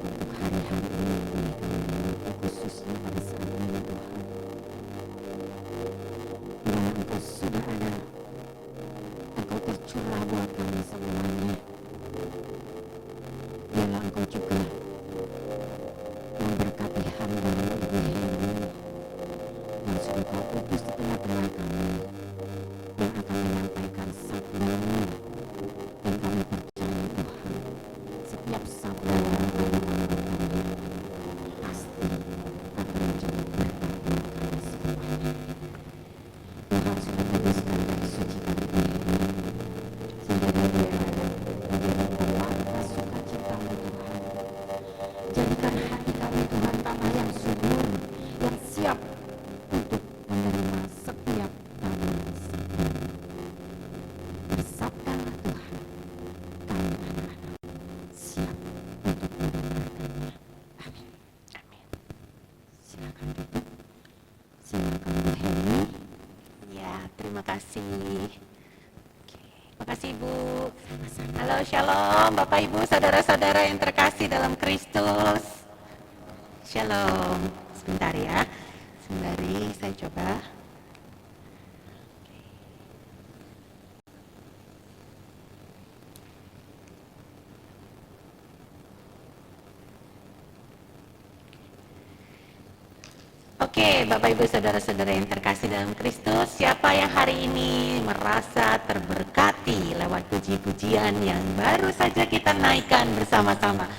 untuk hari-hari ini yang boleh kami miliki, khususnya pada saat ini Tuhan. Bila Engkau sudah ada, Engkau tercurah buat kami semuanya. Biarlah Engkau juga memberkati hamba-Mu Ibu Heni yang sudah Kau utus di tengah-tengah kami, yang akan menyampaikan sabda-Mu, dan kami percaya Tuhan setiap sabda yang ada kandungannya pasti akan menjadi berkat buat kami semuanya. Tuhan sudah bebaskan dari sucikan Ibu Heni, sehingga dia menjadi pewarta sukacita-Mu Tuhan. Jadikan hati kami Tuhan tanah yang subur, yang siap untuk menerima setiap taburan sabda-Mu. Bersabdalah Tuhan, kami anak-anak siap untuk mendengarkannya. Amin. Amin. Silakan duduk. Silakan Bu Heni. Ya, terima kasih. Oke, terima kasih Ibu. Sama-sama. Halo, Shalom Bapak Ibu, saudara-saudara yang terkasih dalam Kristus. Shalom. Sebentar ya. Sembari saya coba. Oke, Bapak Ibu saudara-saudara yang terkasih dalam Kristus, siapa yang hari ini merasa terberkati lewat puji-pujian yang baru saja kita naikkan bersama-sama?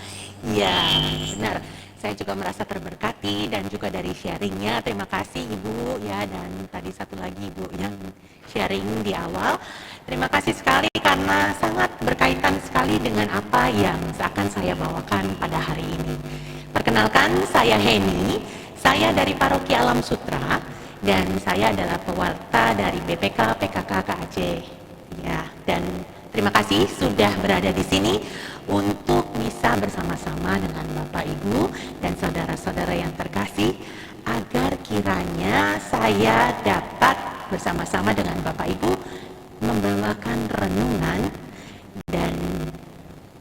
Ya, benar. Saya juga merasa terberkati dan juga dari sharingnya. Terima kasih Ibu ya, dan tadi satu lagi Ibu yang sharing di awal. Terima kasih sekali karena sangat berkaitan sekali dengan apa yang akan saya bawakan pada hari ini. Perkenalkan, saya Heni. Saya dari Paroki Alam Sutra dan saya adalah pewarta dari BPK PKK KAJ. Ya, dan terima kasih sudah berada di sini untuk bisa bersama-sama dengan Bapak Ibu dan saudara-saudara yang terkasih agar kiranya saya dapat bersama-sama dengan Bapak Ibu membawakan renungan dan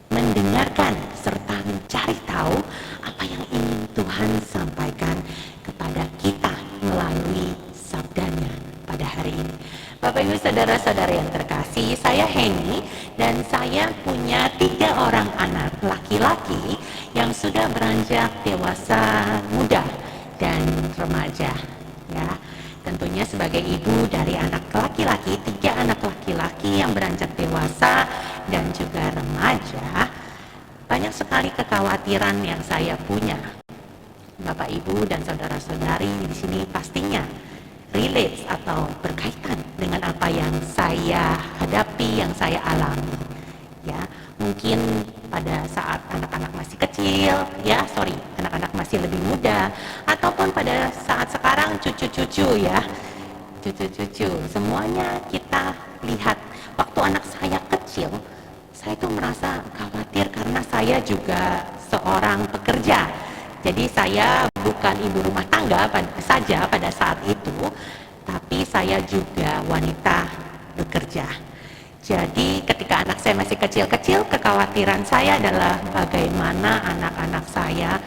mendengarkan serta mencari tahu apa yang ingin Tuhan sampaikan kepada kita melalui sabdanya pada hari ini. Bapak Ibu saudara-saudara yang terkasih, saya Heni dan saya punya 3 orang anak laki-laki yang sudah beranjak dewasa muda dan remaja. Ya, tentunya sebagai ibu dari anak laki-laki, 3 anak laki-laki laki-laki yang beranjak dewasa dan juga remaja, banyak sekali kekhawatiran yang saya punya. Bapak Ibu dan saudara-saudari di sini pastinya relate atau berkaitan dengan apa yang saya hadapi, yang saya alami. Ya, mungkin pada saat anak-anak masih kecil, anak-anak masih lebih muda, ataupun pada saat sekarang cucu-cucu ya, cucu-cucu, semuanya kita lihat. Waktu anak saya kecil, saya tuh merasa khawatir karena saya juga seorang pekerja. Jadi saya bukan ibu rumah tangga saja pada saat itu, tapi saya juga wanita bekerja. Jadi ketika anak saya masih kecil-kecil, kekhawatiran saya adalah bagaimana anak-anak saya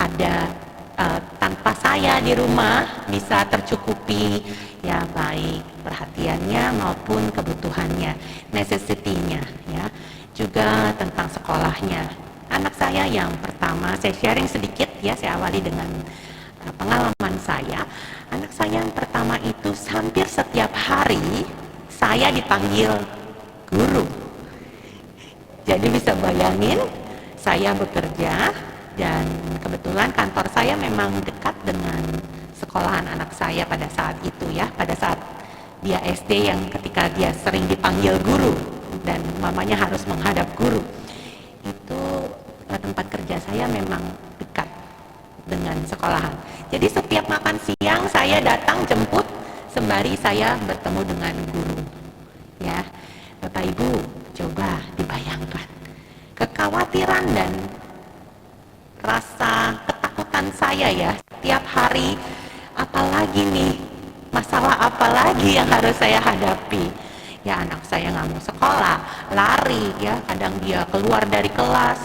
ada tanpa saya di rumah bisa tercukupi, ya, baik perhatiannya maupun kebutuhannya, necessity-nya, ya. Juga tentang sekolahnya. Anak saya yang pertama, saya sharing sedikit ya, saya awali dengan pengalaman saya. Anak saya yang pertama itu hampir setiap hari saya dipanggil guru. Jadi bisa bayangin, saya bekerja dan kebetulan kantor saya memang dekat dengan sekolahan anak saya pada saat itu ya, pada saat dia SD, yang ketika dia sering dipanggil guru dan mamanya harus menghadap guru. Itu tempat kerja saya memang dekat dengan sekolahan. Jadi setiap makan siang saya datang jemput sembari saya bertemu dengan guru. Ya, Bapak Ibu, coba dibayangkan kekhawatiran dan rasa ketakutan saya ya setiap hari. Apalagi nih, masalah apa lagi yang harus saya hadapi? Ya, anak saya nggak mau sekolah, lari ya, kadang dia keluar dari kelas,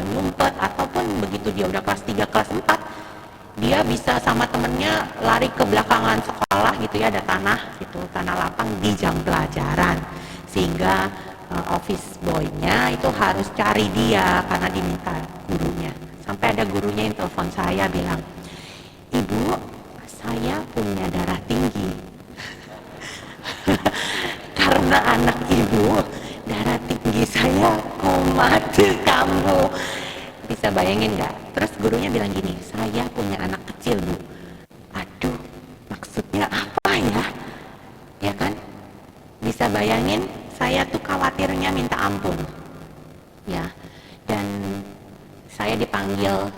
ngumpet, ataupun begitu dia udah kelas 3, kelas 4, dia bisa sama temennya lari ke belakangan sekolah gitu ya, ada tanah gitu, tanah lapang di jam pelajaran, sehingga office boy-nya itu harus cari dia karena diminta gurunya. Sampai ada gurunya yang telepon saya bilang, "Ibu, saya punya darah tinggi." Karena anak ibu, darah tinggi saya kumat kamu. Bisa bayangin nggak? Terus gurunya bilang gini, "Saya punya anak kecil, Bu." Aduh, maksudnya apa ya? Ya kan? Bisa bayangin, saya tuh khawatirnya minta ampun. Ya, dan saya dipanggil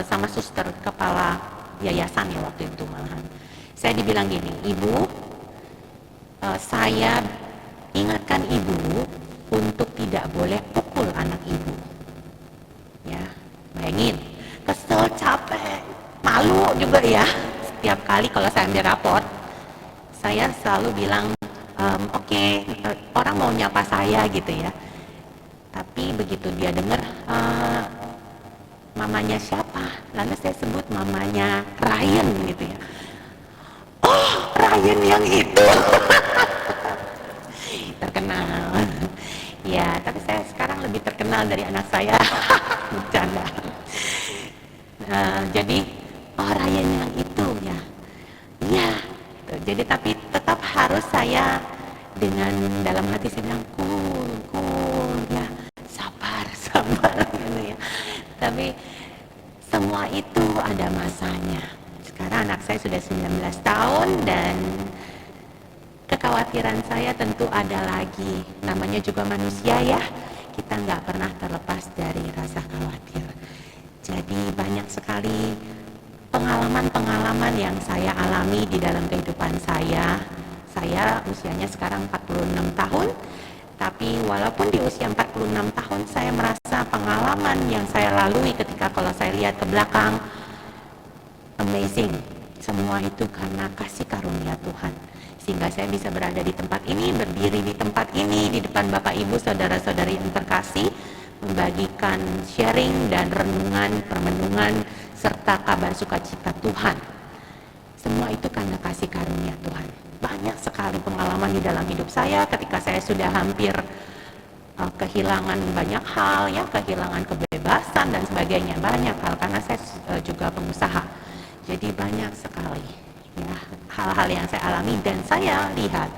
sama suster kepala yayasan ya waktu itu malahan. Saya dibilang gini, "Ibu, saya ingatkan ibu untuk tidak boleh pukul anak ibu." Ya, bayangin, kesel, capek, malu juga ya. Setiap kali kalau saya ambil raport, saya selalu bilang, "Oke, orang mau nyapa saya gitu ya." Tapi begitu dia dengar, "Mamanya siapa?" Lalu saya sebut mamanya Ryan gitu ya. "Oh, Ryan yang itu." Terkenal. Ya, tapi saya sekarang lebih terkenal dari anak saya. Bercanda. Jadi, "Oh, Ryan yang itu ya." Iya. Jadi tapi tetap harus saya dengan dalam hati saya bilang, cool ya, sabar gitu ya. Tapi semua itu ada masanya. Sekarang anak saya sudah 19 tahun dan kekhawatiran saya tentu ada lagi. Namanya juga manusia ya, kita nggak pernah terlepas dari rasa khawatir. Jadi banyak sekali pengalaman-pengalaman yang saya alami di dalam kehidupan saya. Saya usianya sekarang 46 tahun, tapi walaupun di usia 46 tahun saya merasa pengalaman yang saya lalui ketika kalau saya lihat ke belakang, amazing. Semua itu karena kasih karunia Tuhan. Sehingga saya bisa berada di tempat ini, berdiri di tempat ini, di depan Bapak Ibu, saudara-saudari yang terkasih, membagikan sharing dan renungan, permenungan, serta kabar sukacita Tuhan. Semua itu karena kasih karunia Tuhan. Banyak sekali pengalaman di dalam hidup saya ketika saya sudah hampir kehilangan banyak hal ya, kehilangan kebebasan dan sebagainya, banyak hal karena saya juga pengusaha. Jadi banyak sekali ya hal-hal yang saya alami dan saya lihat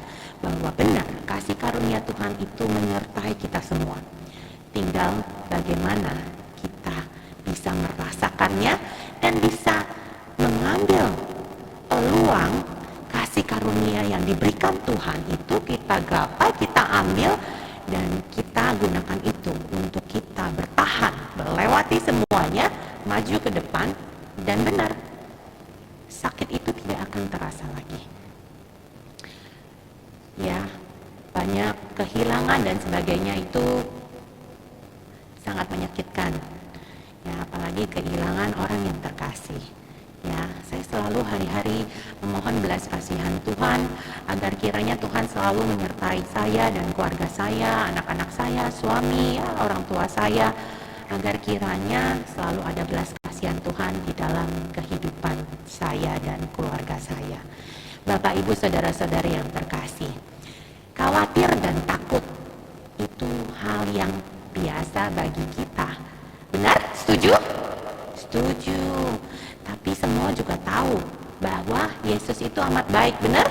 bahwa benar kasih karunia Tuhan itu menyertai kita semua. Tinggal bagaimana kita bisa merasakannya dan bisa mengambil peluang kasih karunia yang diberikan Tuhan itu, kita gapai, kita ambil, dan kita gunakan itu untuk kita bertahan, melewati semuanya, maju ke depan, dan benar, sakit itu tidak akan terasa lagi. Ya, banyak kehilangan dan sebagainya itu sangat menyakitkan. Ya, apalagi kehilangan orang yang terkasih. Ya, saya selalu hari-hari memohon belas kasihan Tuhan agar kiranya Tuhan selalu menyertai saya dan keluarga saya, anak-anak saya, suami, ya, orang tua saya, agar kiranya selalu ada belas kasihan Tuhan di dalam kehidupan saya dan keluarga saya. Bapak, Ibu, saudara-saudari yang terkasih, khawatir dan takut itu hal yang biasa bagi kita. Benar? Setuju? Setuju. Tapi semua juga tahu bahwa Yesus itu amat baik, benar?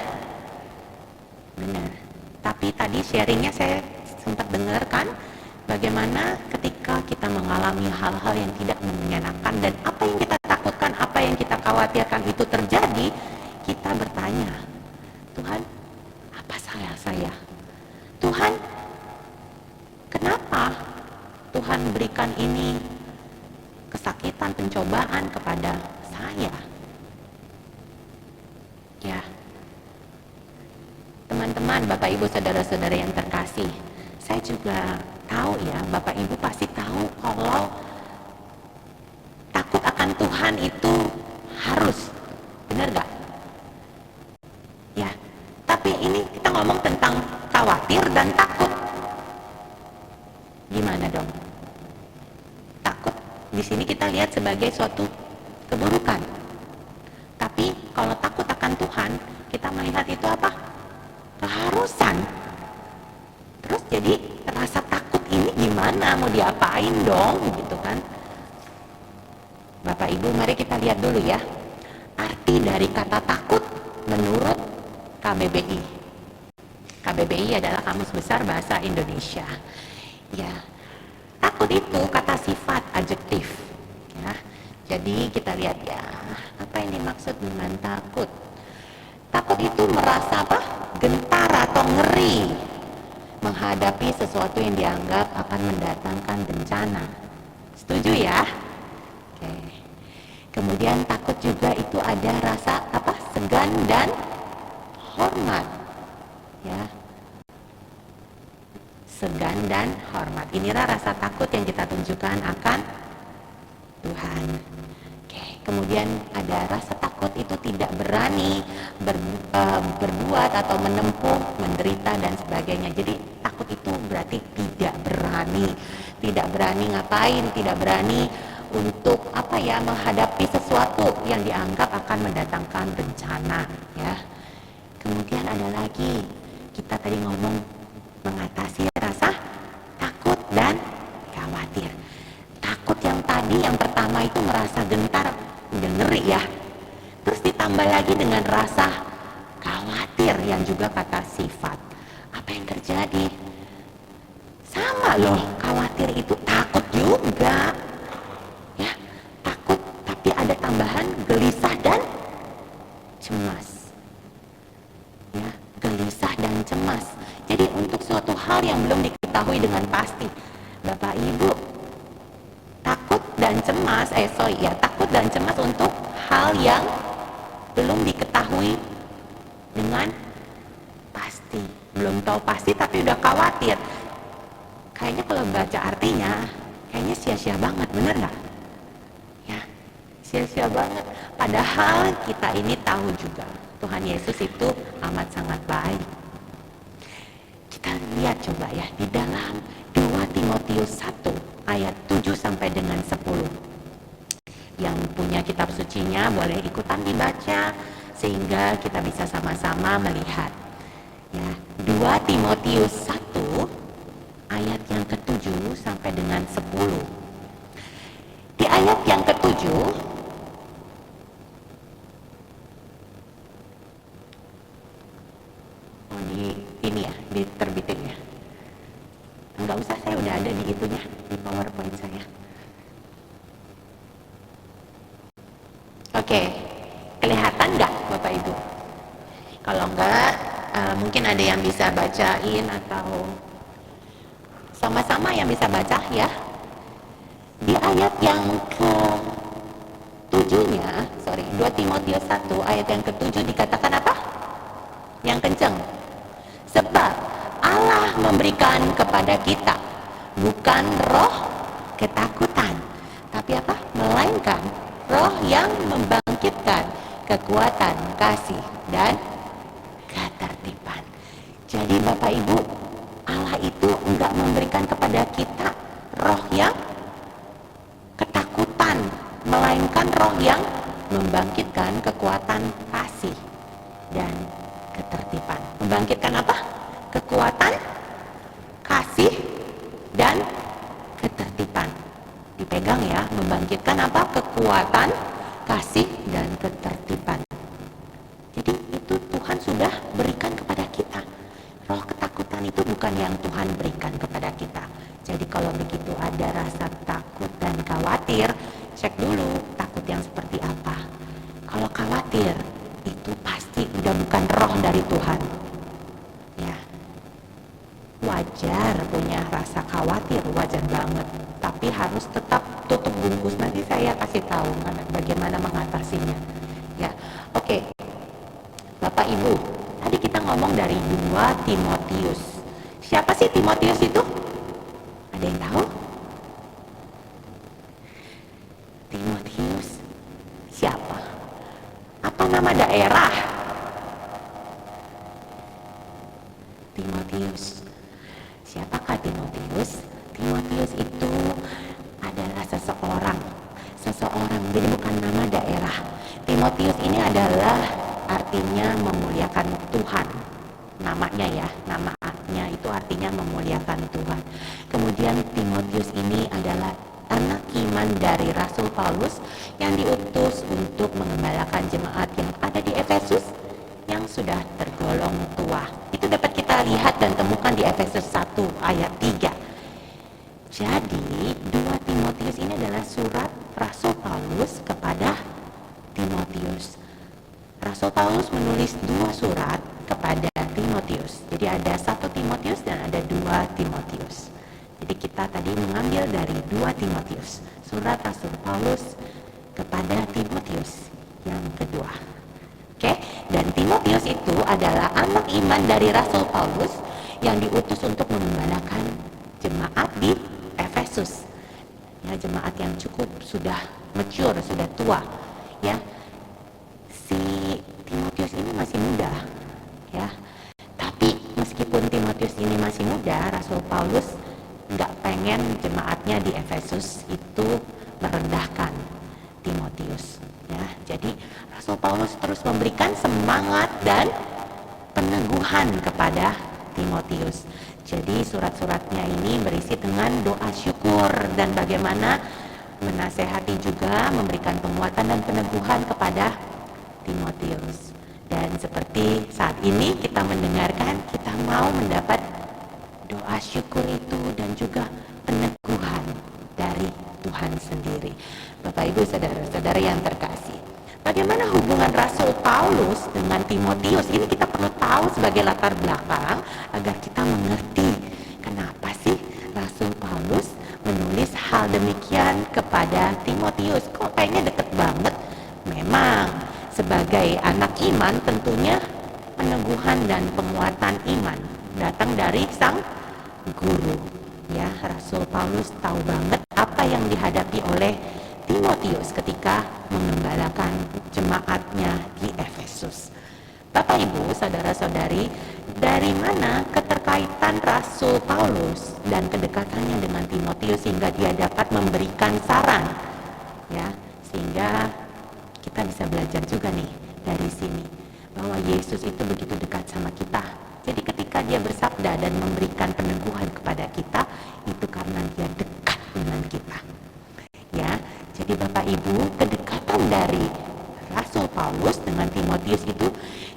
Benar. Tapi tadi sharingnya saya sempat dengarkan bagaimana ketika kita mengalami hal-hal yang tidak menyenangkan dan apa yang kita takutkan, apa yang kita khawatirkan itu terjadi, kita bertanya, Tuhan, apa salah saya? Tuhan, kenapa Tuhan berikan ini kesakitan, pencobaan kepada saya? Ya, teman-teman, Bapak Ibu, saudara-saudara yang terkasih, saya juga tahu ya, Bapak Ibu pasti tahu kalau takut akan Tuhan itu harus, benar gak? Ya, tapi ini kita ngomong tentang khawatir dan takut. Gimana dong? Takut di sini kita lihat sebagai suatu keburukan. Tapi kalau takut akan Tuhan, kita melihat itu apa? Keharusan. Terus jadi rasa takut ini gimana? Mau diapain dong? Gitu kan? Bapak Ibu, mari kita lihat dulu ya. Arti dari kata takut menurut KBBI. KBBI adalah Kamus Besar Bahasa Indonesia. Ya, takut itu kata sifat adjektif. Ya, jadi kita lihat ya, apa yang dimaksud dengan takut? Takut itu merasa apa? Gentar atau ngeri menghadapi sesuatu yang dianggap akan mendatangkan bencana. Setuju ya? Oke. Kemudian takut juga itu ada rasa apa? Segan dan hormat. Ya. Segan dan hormat. Inilah rasa takut yang kita tunjukkan akan Tuhan. Oke. Kemudian ada rasa takut itu tidak berani berbuat atau menempuh, menderita dan sebagainya. Jadi takut itu berarti tidak berani ngapain, tidak berani untuk apa ya, menghadapi sesuatu yang dianggap akan mendatangkan bencana ya. Kemudian ada lagi, kita tadi ngomong mengatasi rasa takut dan khawatir. Takut yang tadi, yang pertama itu merasa gentar, udah ngeri ya. Terus ditambah lagi dengan rasa khawatir yang juga kata sifat. Apa yang terjadi? Sama loh, khawatir itu takut juga. Ya, takut tapi ada tambahan gelisah dan cemas. Ya, gelisah dan cemas. Jadi untuk suatu hal yang belum diketahui dengan pasti, Bapak Ibu, takut dan cemas, takut dan cemas untuk hal yang belum diketahui dengan pasti. Belum tahu pasti tapi udah khawatir. Kayaknya kalau baca artinya, kayaknya sia-sia banget, bener gak? Ya, sia-sia banget. Padahal kita ini tahu juga, Tuhan Yesus itu amat sangat baik. Kita lihat coba ya, di dalam 2 Timotius 1 ayat 7 sampai dengan 10. Yang punya kitab sucinya boleh ikutan dibaca sehingga kita bisa sama-sama melihat. Ya, 2 Timotius 1 ayat yang ke-7 sampai dengan 10. Di ayat yang ke-7 ini Enggak usah, saya udah ada di itunya, di PowerPoint saya. Oke, kelihatan nggak Bapak Ibu? Kalau enggak, mungkin ada yang bisa bacain atau sama-sama yang bisa baca ya. Di ayat yang ke-7-nya, 2 Timotius 1 ayat yang ke-7 dikatakan apa? Yang kenceng. Sebab Allah memberikan kepada kita bukan roh ketakutan, tapi apa? Melainkan roh yang membangkitkan kekuatan, kasih, dan ketertiban. Jadi Bapak Ibu, Allah itu enggak memberikan kepada kita roh yang ketakutan, melainkan roh yang membangkitkan kekuatan, kasih, dan ketertiban. Membangkitkan apa? Kekuatan, kasih, dan ketertiban. Dipegang ya, membangkitkan apa? Kekuatan, kasih, dan ketertiban. Jadi itu Tuhan sudah berikan kepada kita. Roh ketakutan itu bukan yang Tuhan berikan kepada kita. Jadi kalau begitu ada rasa takut dan khawatir, cek dulu takut yang seperti apa. Kalau khawatir, itu pasti udah bukan roh dari Tuhan. Ya, wajar punya rasa khawatir, wajar banget. Tapi harus tetap tutup bungkus. Nanti saya kasih tahu bagaimana mengatasinya. Ya, oke. Bapak Ibu, tadi kita ngomong dari 2 Timotius. Siapa sih Timotius itu? Ada yang tahu? Timotius siapa? Apa nama daerah? Timotius. Siapakah Timotius? Timotius itu adalah seseorang. Jadi bukan nama daerah. Timotius ini adalah artinya memuliakan Tuhan. Namanya ya, namanya itu artinya memuliakan Tuhan. Kemudian Timotius ini adalah anak iman dari Rasul Paulus yang diutus untuk mengembalakan jemaat yang ada di Efesus yang sudah tergolong tua. Itu dapat kita lihat dan temukan di Efesus 1 ayat 3. Jadi 2 Timotius ini adalah surat Rasul Paulus kepada Timotius. Rasul Paulus menulis 2 surat kepada Timotius. Jadi ada 1 Timotius dan ada 2 Timotius. Jadi kita tadi mengambil dari 2 Timotius, surat Rasul Paulus kepada Timotius yang kedua. Oke, dan Timotius itu adalah anak iman dari Rasul Paulus yang diutus untuk mengembalakan jemaat di Efesus. Ya, jemaat yang cukup sudah mature, sudah tua. Ya, si Timotius ini masih muda. Ya, tapi meskipun Timotius ini masih muda, Rasul Paulus nggak pengen jemaatnya di Efesus itu merendahkan Timotius. Ya, jadi Rasul Paulus terus memberikan semangat dan peneguhan kepada Timotius. Jadi surat-suratnya ini berisi dengan doa syukur dan bagaimana menasehati juga, memberikan penguatan dan peneguhan kepada Timotius. Dan seperti saat ini kita mendengarkan, kita mau mendapat doa syukur itu dan juga peneguhan dari Tuhan sendiri. Bapak Ibu saudara-saudara yang terkasih, bagaimana hubungan Rasul Paulus dengan Timotius? Ini kita perlu tahu sebagai latar belakang agar kita mengerti kenapa sih Rasul Paulus menulis hal demikian kepada Timotius. Kok kayaknya deket banget? Memang sebagai anak iman tentunya peneguhan dan penguatan iman datang dari sang guru. Ya, Rasul Paulus tahu banget apa yang dihadapi oleh Timotius ketika mengembalakan jemaatnya di Efesus. Bapak Ibu, saudara-saudari, dari mana keterkaitan Rasul Paulus dan kedekatannya dengan Timotius sehingga dia dapat memberikan saran? Ya, sehingga kita bisa belajar juga nih dari sini bahwa Yesus itu begitu dekat sama kita. Jadi ketika dia bersabda dan memberikan peneguhan kepada kita, itu karena dia dekat dengan kita. Ya, jadi Bapak Ibu, kedekatan dari Rasul Paulus dengan Timotius itu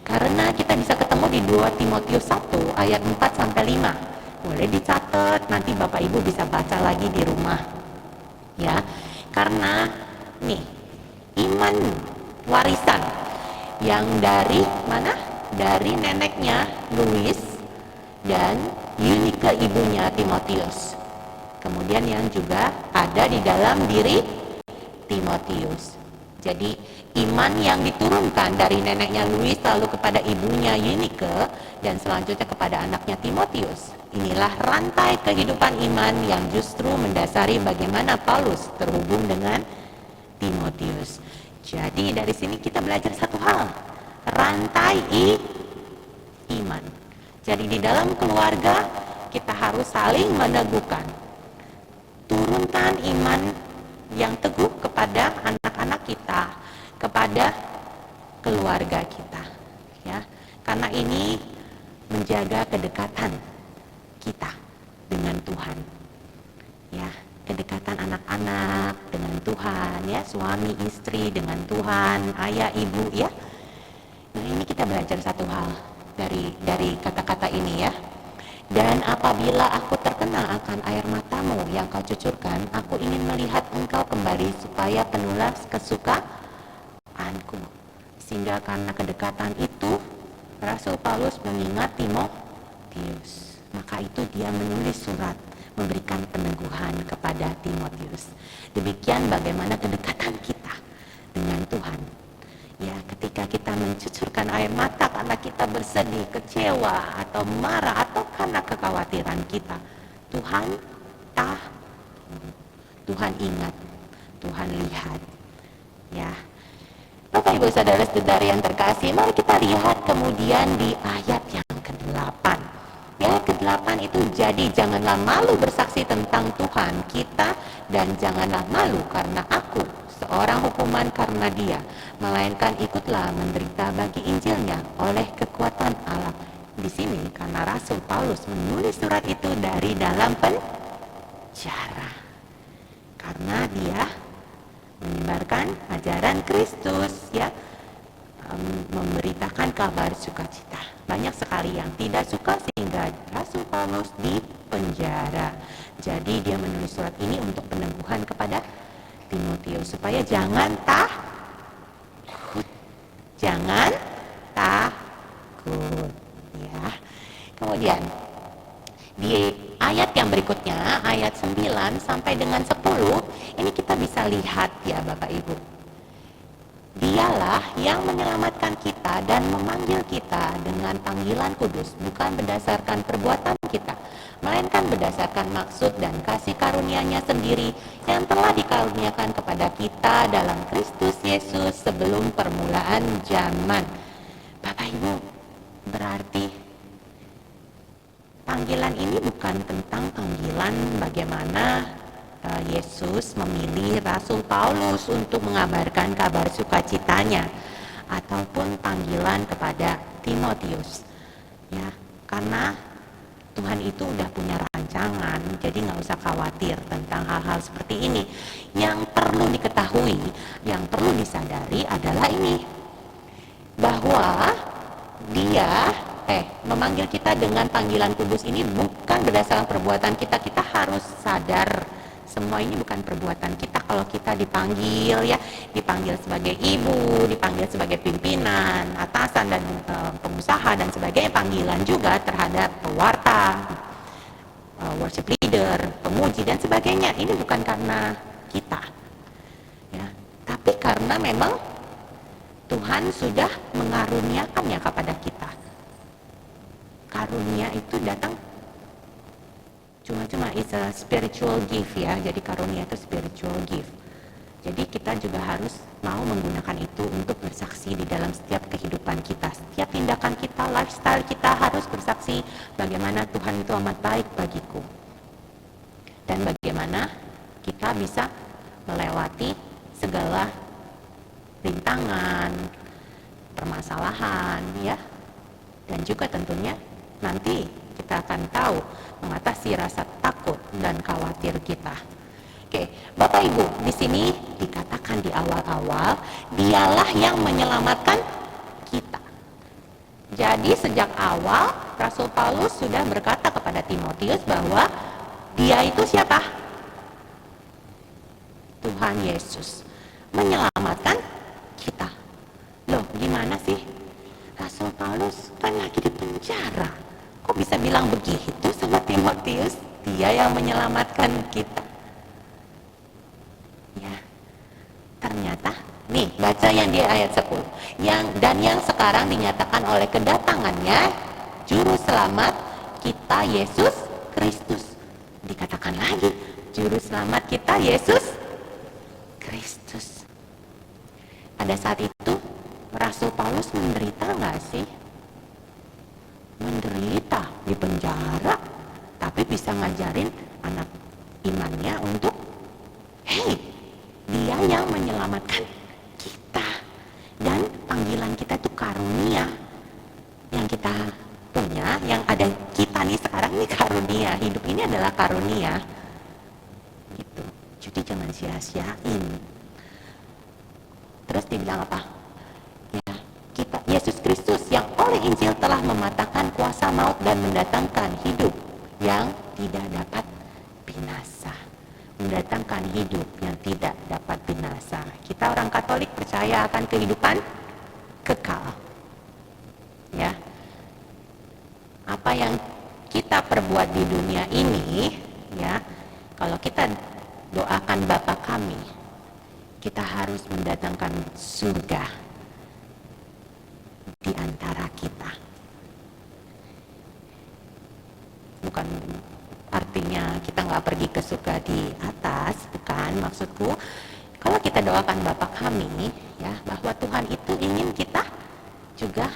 karena kita bisa ketemu di 2 Timotius 1 ayat 4 sampai 5. boleh dicatat, nanti Bapak Ibu bisa baca lagi di rumah. Ya, karena nih iman warisan yang dari mana? Dari neneknya Louis dan Eunike ibunya Timotius. Kemudian yang juga ada di dalam diri Timotius. Jadi iman yang diturunkan dari neneknya Louis lalu kepada ibunya Eunike dan selanjutnya kepada anaknya Timotius. Inilah rantai kehidupan iman yang justru mendasari bagaimana Paulus terhubung dengan Timotius. Jadi dari sini kita belajar satu hal, rantai iman. Jadi di dalam keluarga kita harus saling meneguhkan. Turunkan iman yang teguh kepada anak-anak kita, kepada keluarga kita, ya. Karena ini menjaga kedekatan kita dengan Tuhan, ya. Kedekatan anak-anak dengan Tuhan, ya, suami istri dengan Tuhan, ayah ibu, ya. Nah, ini kita belajar satu hal dari kata-kata ini, ya. Dan apabila aku terkenal akan air matamu yang kau cucurkan, aku ingin melihat engkau kembali supaya penulah kesukaanku. Sehingga karena kedekatan itu, Rasul Paulus mengingat Timotius. Maka itu dia menulis surat memberikan peneguhan kepada Timotius. Demikian bagaimana kedekatan kita dengan Tuhan. Ya, ketika kita mencucurkan air mata karena kita bersedih, kecewa, atau marah, atau karena kekhawatiran kita, Tuhan tahu, Tuhan ingat, Tuhan lihat. Ya, Bapak Ibu Saudara-saudari yang terkasih, mari kita lihat kemudian di ayat yang ke-8. Ya, ke-8 itu, jadi janganlah malu bersaksi tentang Tuhan kita, dan janganlah malu karena aku seorang hukuman karena dia, melainkan ikutlah menderita bagi Injilnya oleh kekuatan Allah. Di sini karena Rasul Paulus menulis surat itu dari dalam penjara, karena dia menyebarkan ajaran Kristus, ya, memberitakan kabar sukacita. Banyak sekali yang tidak suka sehingga Rasul Paulus di penjara. Jadi dia menulis surat ini untuk peneguhan kepada Timotius supaya jangan takut, ya. Kemudian di ayat yang berikutnya, ayat 9 sampai dengan 10, ini kita bisa lihat, ya Bapak Ibu, dialah yang menyelamatkan kita dan memanggil kita dengan panggilan kudus, bukan berdasarkan perbuatan kita, melainkan berdasarkan maksud dan kasih karunia-Nya sendiri yang telah dikaruniakan kepada kita dalam Kristus Yesus sebelum permulaan zaman. Bapak Ibu, berarti panggilan ini bukan tentang panggilan bagaimana Yesus memilih Rasul Paulus untuk mengabarkan kabar sukacitanya, ataupun panggilan kepada Timotius, ya, karena Tuhan itu udah punya rancangan, jadi nggak usah khawatir tentang hal-hal seperti ini. Yang perlu diketahui, yang perlu disadari adalah ini, bahwa dia memanggil kita dengan panggilan kudus ini bukan berdasarkan perbuatan kita. Kita harus sadar semua ini bukan perbuatan kita. Kalau kita dipanggil, ya, dipanggil sebagai ibu, dipanggil sebagai pimpinan, atasan, dan pengusaha dan sebagainya, panggilan juga terhadap pewarta, worship leader, pemuji dan sebagainya. Ini bukan karena kita, ya, tapi karena memang Tuhan sudah mengaruniakannya kepada kita. Karunia itu datang cuma-cuma, it's a spiritual gift, ya. Jadi karunia itu spiritual gift. Jadi kita juga harus mau menggunakan itu untuk bersaksi di dalam setiap kehidupan kita. Setiap tindakan kita, lifestyle kita harus bersaksi bagaimana Tuhan itu amat baik bagiku. Dan bagaimana kita bisa melewati segala rintangan, permasalahan, ya. Dan juga tentunya nanti kita akan tahu mengatasi rasa takut dan khawatir kita. Oke, Bapak Ibu, di sini dikatakan di awal-awal, dialah yang menyelamatkan kita. Jadi sejak awal Rasul Paulus sudah berkata kepada Timotius bahwa dia itu siapa? Tuhan Yesus menyelamatkan kita. Loh, gimana sih? Rasul Paulus kan lagi di penjara. Kok bisa bilang begitu sama Timotius? Dia yang menyelamatkan kita. Ya, ternyata nih, baca yang di ayat 10. Yang sekarang dinyatakan oleh kedatangannya juru selamat kita Yesus Kristus. Dikatakan lagi, juru selamat kita Yesus Kristus. Pada saat itu Rasul Paulus menderita nggak sih? Menderita di penjara, tapi bisa ngajarin anak imannya untuk dia yang menyelamatkan kita. Dan panggilan kita itu karunia. Yang kita punya, yang ada kita nih sekarang ini karunia. Hidup ini adalah karunia. Gitu. Jadi jangan sia-siain. Terus dibilang apa? Ya, kita Yesus Kristus yang oleh Injil telah mematahkan kuasa maut dan mendatangkan hidup yang tidak dapat binasa. Mendatangkan hidup yang tidak dapat binasa. Kita orang Katolik percaya akan kehidupan kekal. Ya. Apa yang kita perbuat di dunia ini, ya, kalau kita doakan Bapa kami, kita harus mendatangkan surga di antara kita. Bukan artinya kita nggak pergi ke surga di atas, bukan maksudku. Kalau kita doakan Bapa kami, ya, bahwa Tuhan itu ingin kita juga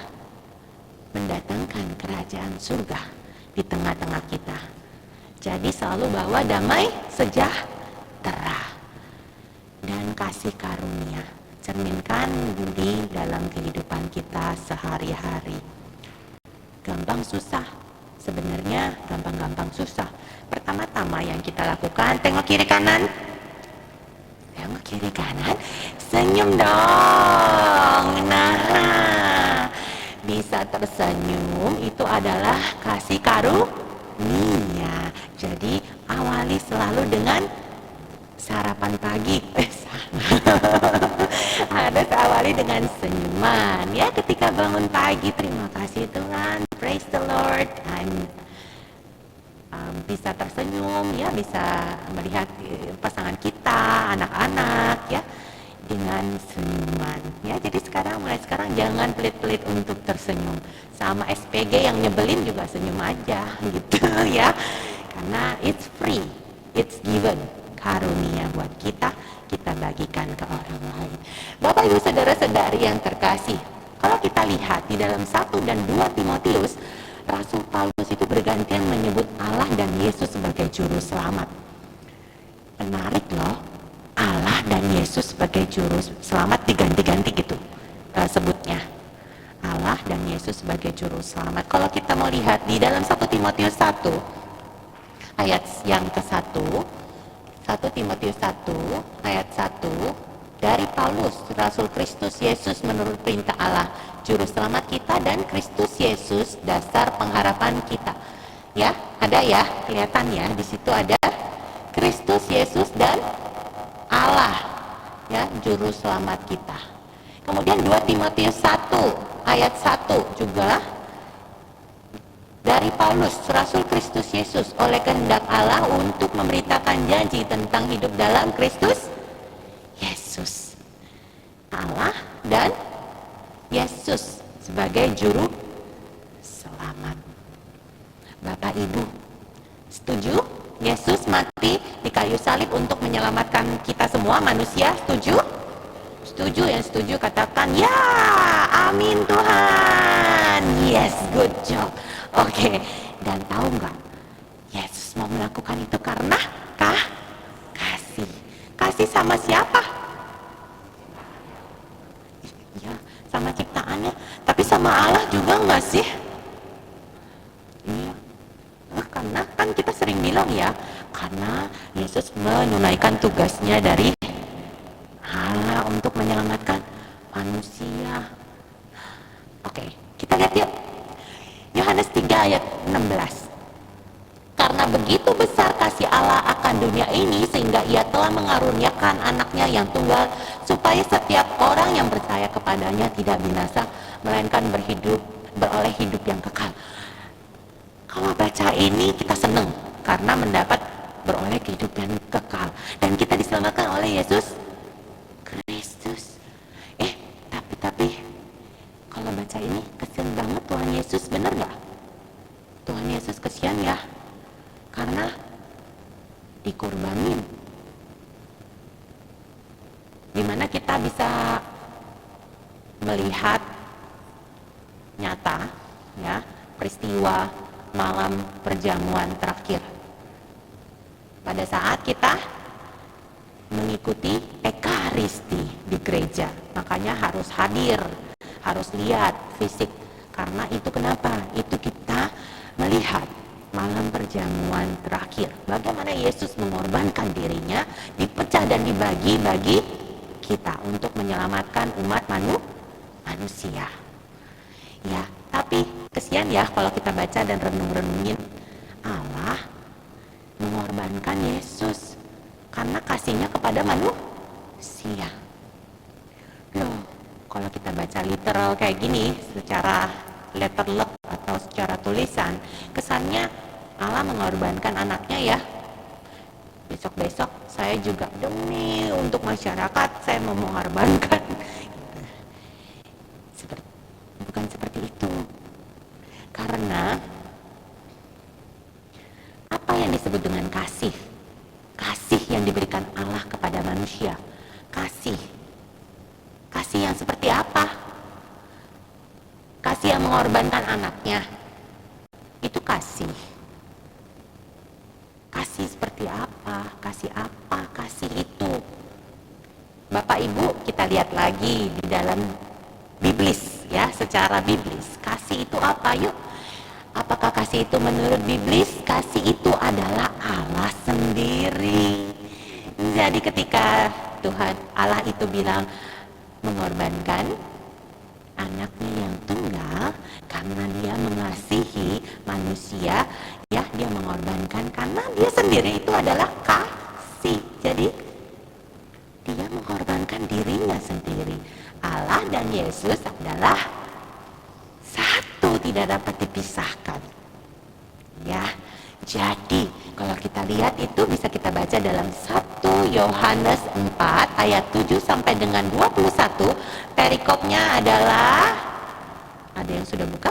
mendatangkan kerajaan surga di tengah-tengah kita. Jadi selalu bawa damai sejahtera dan kasih karunia. Cerminkan di dalam kehidupan kita sehari-hari. Gampang susah. Sebenarnya gampang-gampang susah. Pertama-tama yang kita lakukan, tengok kiri kanan. Tengok kiri kanan, senyum dong. Nah, bisa tersenyum itu adalah kasih karunia. Jadi awali selalu dengan sarapan pagi. Ada awali dengan senyuman. Ya, ketika bangun pagi, terima kasih Tuhan, praise the Lord. Bisa tersenyum, ya, bisa melihat pasangan kita, anak-anak, ya, dengan senyuman. Ya, jadi mulai sekarang jangan pelit-pelit untuk tersenyum. Sama SPG yang nyebelin juga senyum aja, gitu ya. Karena it's free, it's given, karunia buat kita bagikan ke orang lain. Bapak Ibu saudara-saudari yang terkasih, kalau kita lihat di dalam 1 dan 2 Timotius, Rasul Paulus itu bergantian menyebut Allah dan Yesus sebagai juru selamat. Menarik loh, Allah dan Yesus sebagai juru selamat diganti-ganti gitu sebutnya. Allah dan Yesus sebagai juru selamat. Kalau kita mau lihat di dalam 1 Timotius 1 ayat yang ke-1, 1 Timotius 1 ayat 1, dari Paulus, Rasul Kristus Yesus menurut perintah Allah, juru selamat kita, dan Kristus Yesus dasar pengharapan kita. Ya, ada ya, kelihatan ya, di situ ada Kristus Yesus dan Allah, ya, juru selamat kita. Kemudian 2 Timotius 1 ayat 1 juga dari Paulus, Rasul Kristus Yesus oleh kehendak Allah untuk memberitakan janji tentang hidup dalam Kristus Yesus. Allah dan Yesus sebagai juru selamat. Bapak Ibu, setuju? Yesus mati di kayu salib untuk menyelamatkan kita semua manusia, setuju? Setuju? Yang setuju katakan ya, amin Tuhan. Yes, good job. Oke, dan tahu nggak? Yesus mau melakukan itu karena kasih. Kasih sama siapa? Ya, sama ciptaannya. Tapi sama Allah juga nggak sih? Iya. Karena kan kita sering bilang ya, karena Yesus menunaikan tugasnya dari Allah untuk menyelamatkan manusia. Oke, kita lihat yuk. Yohanes 3 3 ayat 16. Karena begitu besar kasih Allah akan dunia ini, sehingga ia telah mengaruniakan anaknya yang tunggal, supaya setiap orang yang percaya kepadanya tidak binasa, melainkan beroleh hidup yang kekal. Kalau baca ini kita senang, karena mendapat beroleh kehidupan kekal. Dan kita diselamatkan oleh Yesus Kristus. Tapi kalau baca ini, kesian banget Tuhan Yesus, bener gak? Tuhan Yesus kesian ya, karena dikorbanin. Dimana kita bisa melihat nyata ya peristiwa malam perjamuan terakhir pada saat kita mengikuti ekaristi di gereja. Makanya harus hadir, harus lihat fisik, karena itu kenapa? Itu kita melihat malam perjamuan terakhir, bagaimana Yesus mengorbankan dirinya, dipecah dan dibagi bagi kita untuk menyelamatkan umat manusia. Ya, tapi kesian ya kalau kita baca dan renung-renungin, Allah mengorbankan Yesus karena kasihnya kepada manusia. Loh, kalau kita baca literal kayak gini, secara letterlek atau secara tulisan, kesannya Allah mengorbankan anaknya ya. Besok-besok saya juga demi untuk masyarakat saya mau mengorbankan. Bukan seperti itu. Karena apa yang disebut dengan kasih? Kasih yang diberikan Allah kepada manusia. Kasih yang seperti apa? Kasih yang mengorbankan anaknya. Itu kasih. Kasih seperti apa? Kasih apa? Kasih itu. Bapak Ibu, kita lihat lagi di dalam biblis ya, secara biblis. Kasih itu apa? Yuk. Apakah kasih itu menurut biblis? Kasih itu adalah Allah sendiri. Jadi ketika Tuhan Allah itu bilang mengorbankan anaknya yang tunggal, karena dia mengasihi manusia, ya, dia mengorbankan karena dia sendiri itu adalah kasih. Jadi dia mengorbankan dirinya sendiri. Allah dan Yesus adalah satu, tidak dapat dipisahkan. Ya, jadi kalau kita lihat itu bisa kita baca dalam 1 Yohanes 4 ayat 7 sampai dengan 21. Perikopnya adalah, ada yang sudah buka?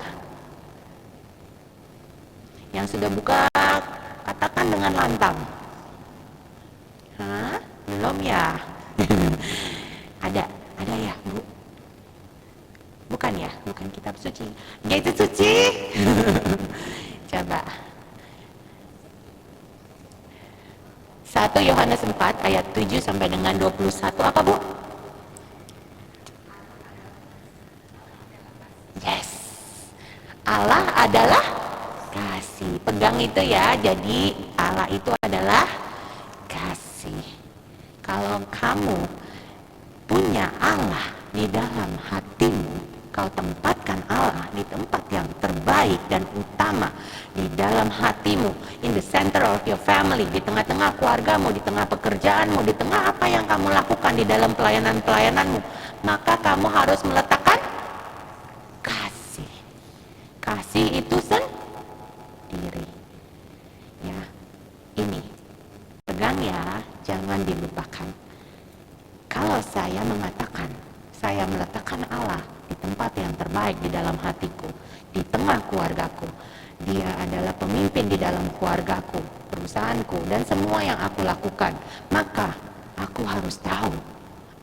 Yang sudah buka katakan dengan lantang. Hah? Belum ya? Ada ya, Bu? Bukan ya? Bukan kitab suci. Ya itu suci. Coba. 1 Yohanes 4 ayat 7 sampai dengan 21. Apa, Bu? Yes. Allah adalah kasih. Pegang itu ya. Jadi Allah itu adalah kasih. Kalau kamu punya Allah di dalam hatimu, kau tempatkan Allah di tempat yang terbaik dan utama di dalam hatimu, in the center of your family, di tengah-tengah keluargamu, di tengah pekerjaanmu, di tengah apa yang kamu lakukan di dalam pelayanan-pelayananmu, maka kamu harus meletakkan kasih. Kasih itu sendiri. Ya, ini pegang ya, jangan dilupakan. Kalau saya mengatakan, saya meletakkan Allah di tempat yang terbaik di dalam hatiku, di tengah keluargaku, dia adalah pemimpin di dalam keluargaku, perusahaanku, dan semua yang aku lakukan, maka aku harus tahu,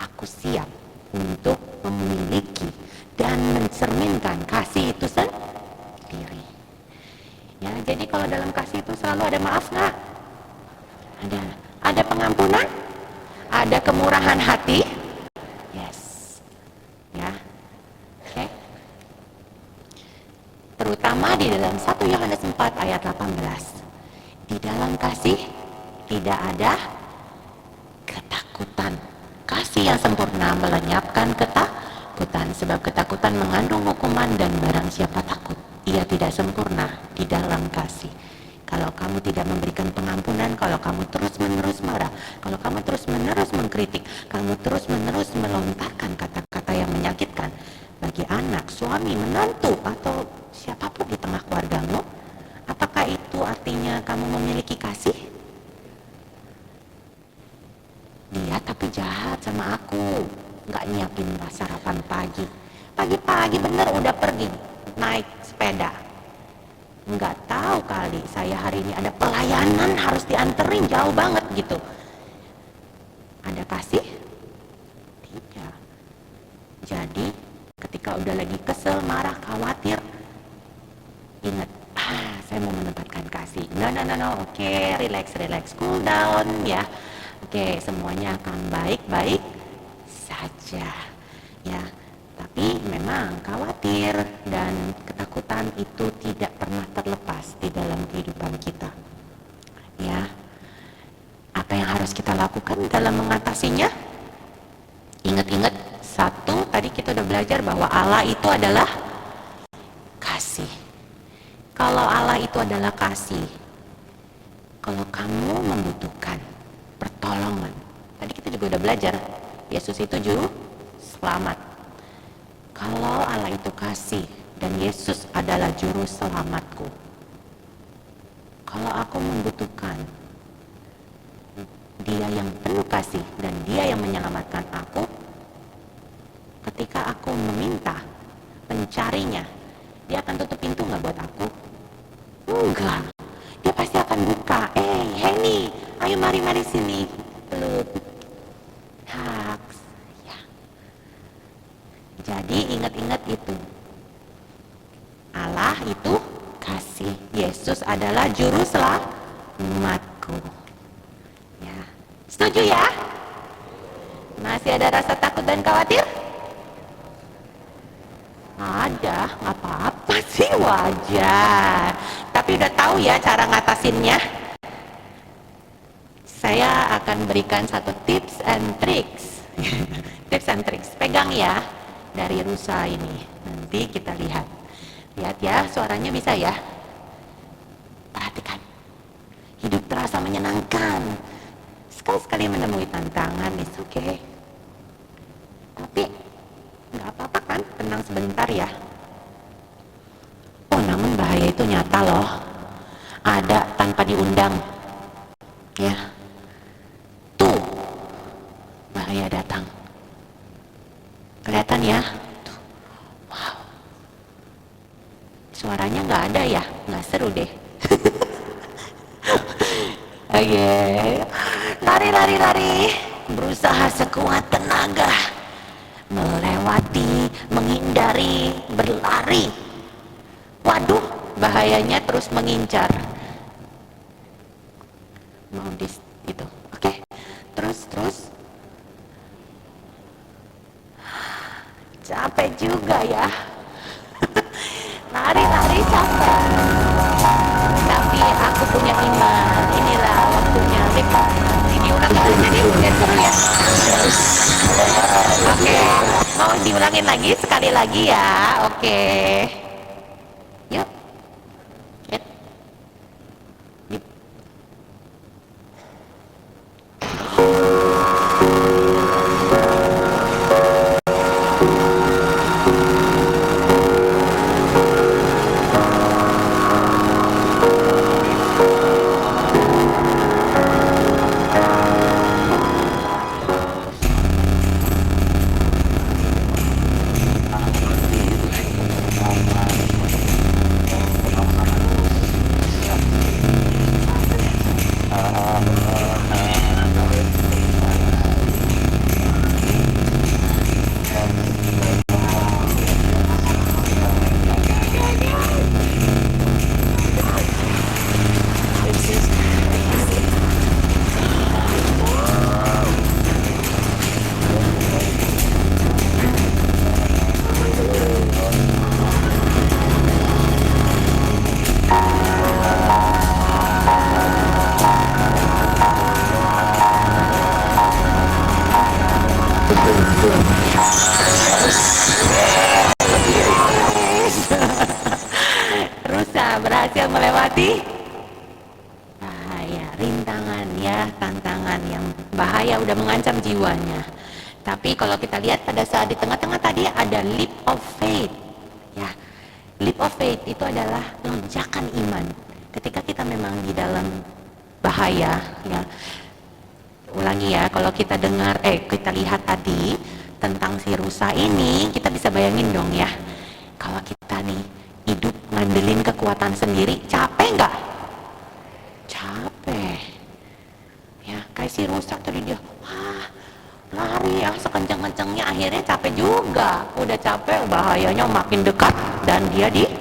aku siap untuk memiliki dan mencerminkan kasih itu sendiri. Ya, jadi kalau dalam kasih itu selalu ada maaf nggak? Ada pengampunan? Ada kemurahan hati? Yes. Ya. Oke. Terutama di dalam 1 Yohanes 4 ayat 18. Di dalam kasih tidak ada ketakutan. Kasih yang sempurna melenyapkan ketakutan, sebab ketakutan mengandung hukuman, dan barang siapa takut, ia tidak sempurna di dalam kasih. Kalau kamu tidak memberikan pengampunan, kalau kamu terus-menerus marah, kalau kamu terus-menerus mengkritik, kamu terus-menerus melontarkan kata-kata yang menyakitkan bagi anak, suami, menantu, atau siapapun di tengah keluargamu, apakah itu artinya kamu memiliki kasih? Dia tapi jahat sama aku, nggak nyiapin sarapan pagi. Pagi-pagi bener udah pergi naik sepeda. Nggak tahu kali saya hari ini ada pelayanan harus dianterin jauh banget gitu. Ada kasih? Tidak. Jadi ketika udah lagi kesel, marah, khawatir, ingat, saya mau menempatkan kasih. No, oke, relax, cool down ya. Oke, semuanya akan baik-baik saja ya. Tapi memang khawatir dan ketakutan itu tidak pernah terlepas di dalam kehidupan kita. Ya. Apa yang harus kita lakukan dalam mengatasinya? Ingat-ingat, satu, tadi kita udah belajar bahwa Allah itu adalah kasih. Kalau Allah itu adalah kasih, kalau kamu membutuhkan pertolongan, tadi kita juga udah belajar, Yesus itu juru selamat. Kalau Allah itu kasih dan Yesus adalah juru selamatku, kalau aku membutuhkan Dia yang penuh kasih dan Dia yang menyelamatkan aku, ketika aku meminta, mencarinya, Dia akan tutup pintu nggak buat aku? Enggak, Dia pasti akan buka. Henny, ayo mari sini, peluk, hugs. Jadi ingat-ingat itu, Allah itu kasih, Yesus adalah juru selamatku. Ya, setuju ya? Masih ada rasa takut dan khawatir? Ada, nggak apa-apa sih, wajar. Tapi udah tahu ya cara ngatasinnya? Saya akan berikan satu tips and tricks. Tips and tricks, pegang ya. Dari rusa ini, nanti kita lihat ya, suaranya bisa ya. Perhatikan, hidup terasa menyenangkan, sekali-sekali menemui tantangan, it's okay. Tapi nggak apa-apa kan, tenang sebentar ya. Oh, namun bahaya itu nyata loh, ada tanpa diundang ya. Tuh, bahaya datang. Kelihatan ya? Tuh. Wow. Suaranya nggak ada ya? Nggak seru deh. Oke. Lari. Berusaha sekuat tenaga. Melewati, menghindari, berlari. Waduh, bahayanya terus mengincar. Mau gitu. Oke. Terus. Capek juga ya. Lari capek. Tapi aku punya iman. Inilah waktunya. Ini ulang jadi udah seru ya. Oke, mau diulangin lagi sekali lagi ya. Oke. Yuk. Yuk. rintangan ya, tantangan yang bahaya, udah mengancam jiwanya. Tapi kalau kita lihat pada saat di tengah-tengah tadi ada leap of faith ya. Leap of faith itu adalah lonjakan iman. Ketika kita memang di dalam bahaya ya. Ulangi ya, kalau kita dengar kita lihat tadi tentang si rusa ini, kita bisa bayangin dong ya. Kalau kita nih hidup ngandelin kekuatan sendiri, capek nggak? Capek. Ya, kayak si rusa tadi dia, lari ya sekencang-kencangnya, akhirnya capek juga. Udah capek, bahayanya makin dekat dan dia dicaplok.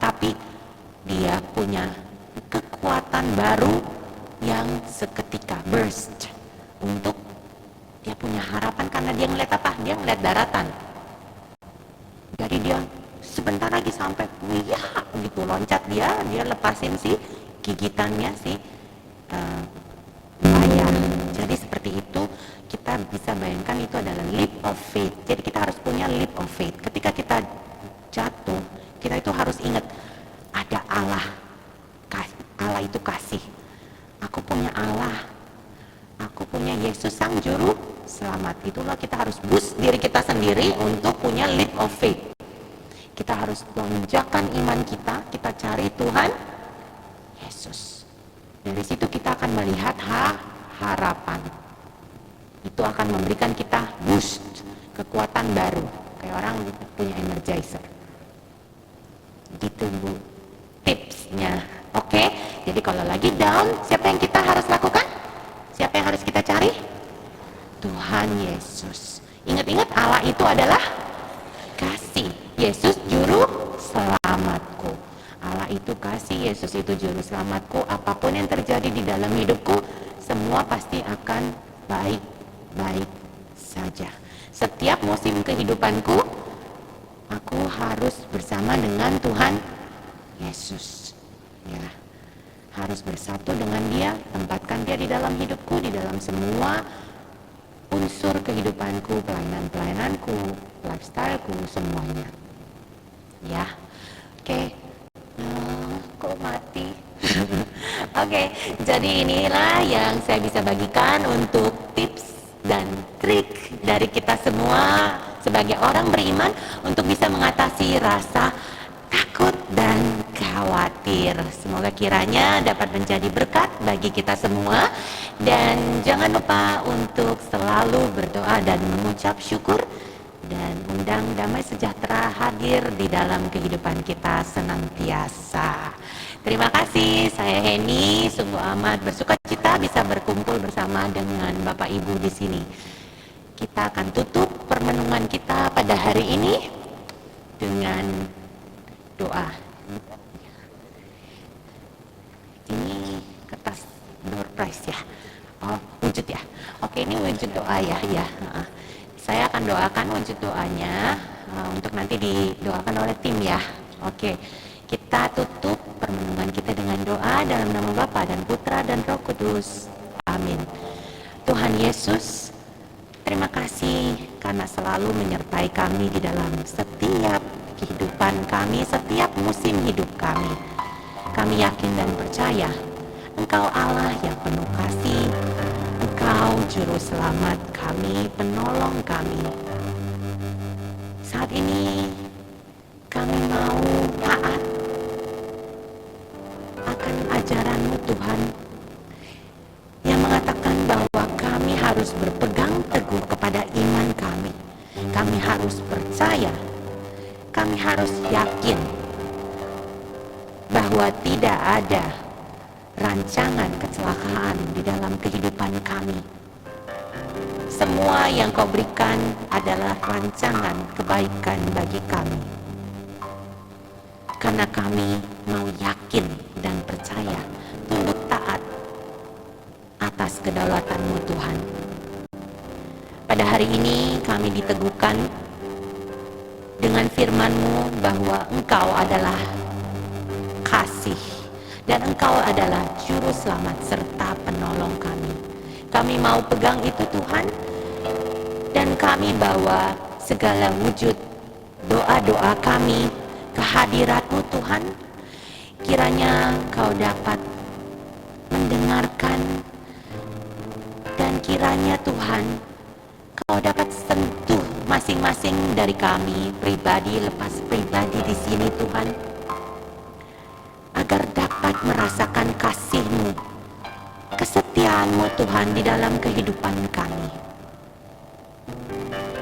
Tapi dia punya kekuatan baru yang seketika burst, untuk dia punya harapan karena dia ngeliat apa? Dia ngeliat daratan. Jadi dia sebentar lagi sampai gitu loncat, dia lepasin si gigitannya si buaya. Jadi seperti itu, kita bisa bayangkan itu adalah leap of faith. Jadi kita harus punya leap of faith. Ketika kita jatuh, kita itu harus ingat ada Allah. Allah itu kasih. Aku punya Allah. Aku punya Yesus Sang Juru Selamat. Itulah kita harus boost diri kita sendiri untuk punya leap of faith. Kita harus lonjakan iman kita. Kita cari Tuhan Yesus. Dari situ kita akan melihat harapan. Itu akan memberikan kita boost, kekuatan baru. Kayak orang punya energizer. Gitu Bu, tipsnya. Oke, jadi kalau lagi down, siapa yang kita harus lakukan? Siapa yang harus kita cari? Tuhan Yesus. Ingat-ingat, Allah itu adalah kasih. Yesus juru selamatku. Allah itu kasih, Yesus itu juru selamatku. Apapun yang terjadi di dalam hidupku, semua pasti akan baik-baik saja. Setiap musim kehidupanku, aku harus bersama dengan Tuhan Yesus. Ya, harus bersatu dengan Dia, tempatkan Dia di dalam hidupku, di dalam semua unsur kehidupanku, pelayananku, lifestyleku, semuanya. Ya, oke. Kok mati? Oke, jadi inilah yang saya bisa bagikan untuk tips dan trik dari kita semua sebagai orang beriman untuk bisa mengatasi rasa takut dan khawatir. Semoga kiranya dapat menjadi berkat bagi kita semua. Dan jangan lupa untuk selalu berdoa dan mengucap syukur, dan undang damai sejahtera hadir di dalam kehidupan kita senantiasa. Terima kasih, saya Heni. Sungguh amat bersuka cita bisa berkumpul bersama dengan Bapak Ibu di sini. Kita akan tutup permenungan kita pada hari ini dengan doa. Ini kertas door prize ya. Oh, wujud ya. Oke, ini wujud doa ya. Saya akan doakan wujud doanya untuk nanti didoakan oleh tim ya. Oke, kita tutup permenungan kita dengan doa dalam nama Bapa dan Putra dan Roh Kudus. Amin. Tuhan Yesus, terima kasih karena selalu menyertai kami di dalam setiap kehidupan kami, setiap musim hidup kami. Kami yakin dan percaya Engkau Allah yang penuh kasih, Engkau juru selamat kami, penolong kami. Saat ini kami mau taat akan ajaran-Mu Tuhan, yang mengatakan bahwa kami harus berpegang teguh kepada iman kami. Kami harus percaya, kami harus yakin bahwa tidak ada rancangan kecelakaan di dalam kehidupan kami. Semua yang Kau berikan adalah rancangan kebaikan bagi kami. Karena kami mau yakin dan percaya, tunduk taat atas kedaulatan-Mu Tuhan. Pada hari ini kami diteguhkan dengan firman-Mu bahwa Engkau adalah kasih dan Engkau adalah juru selamat serta penolong kami. Kami mau pegang itu Tuhan, dan kami bawa segala wujud doa-doa kami ke hadirat-Mu Tuhan, Kiranya Kau dapat mendengarkan, dan kiranya Tuhan Kau dapat sentuh masing-masing dari kami pribadi lepas pribadi di sini Tuhan, agar dapat merasakan kasih-Mu, kesetiaan-Mu Tuhan di dalam kehidupan kami,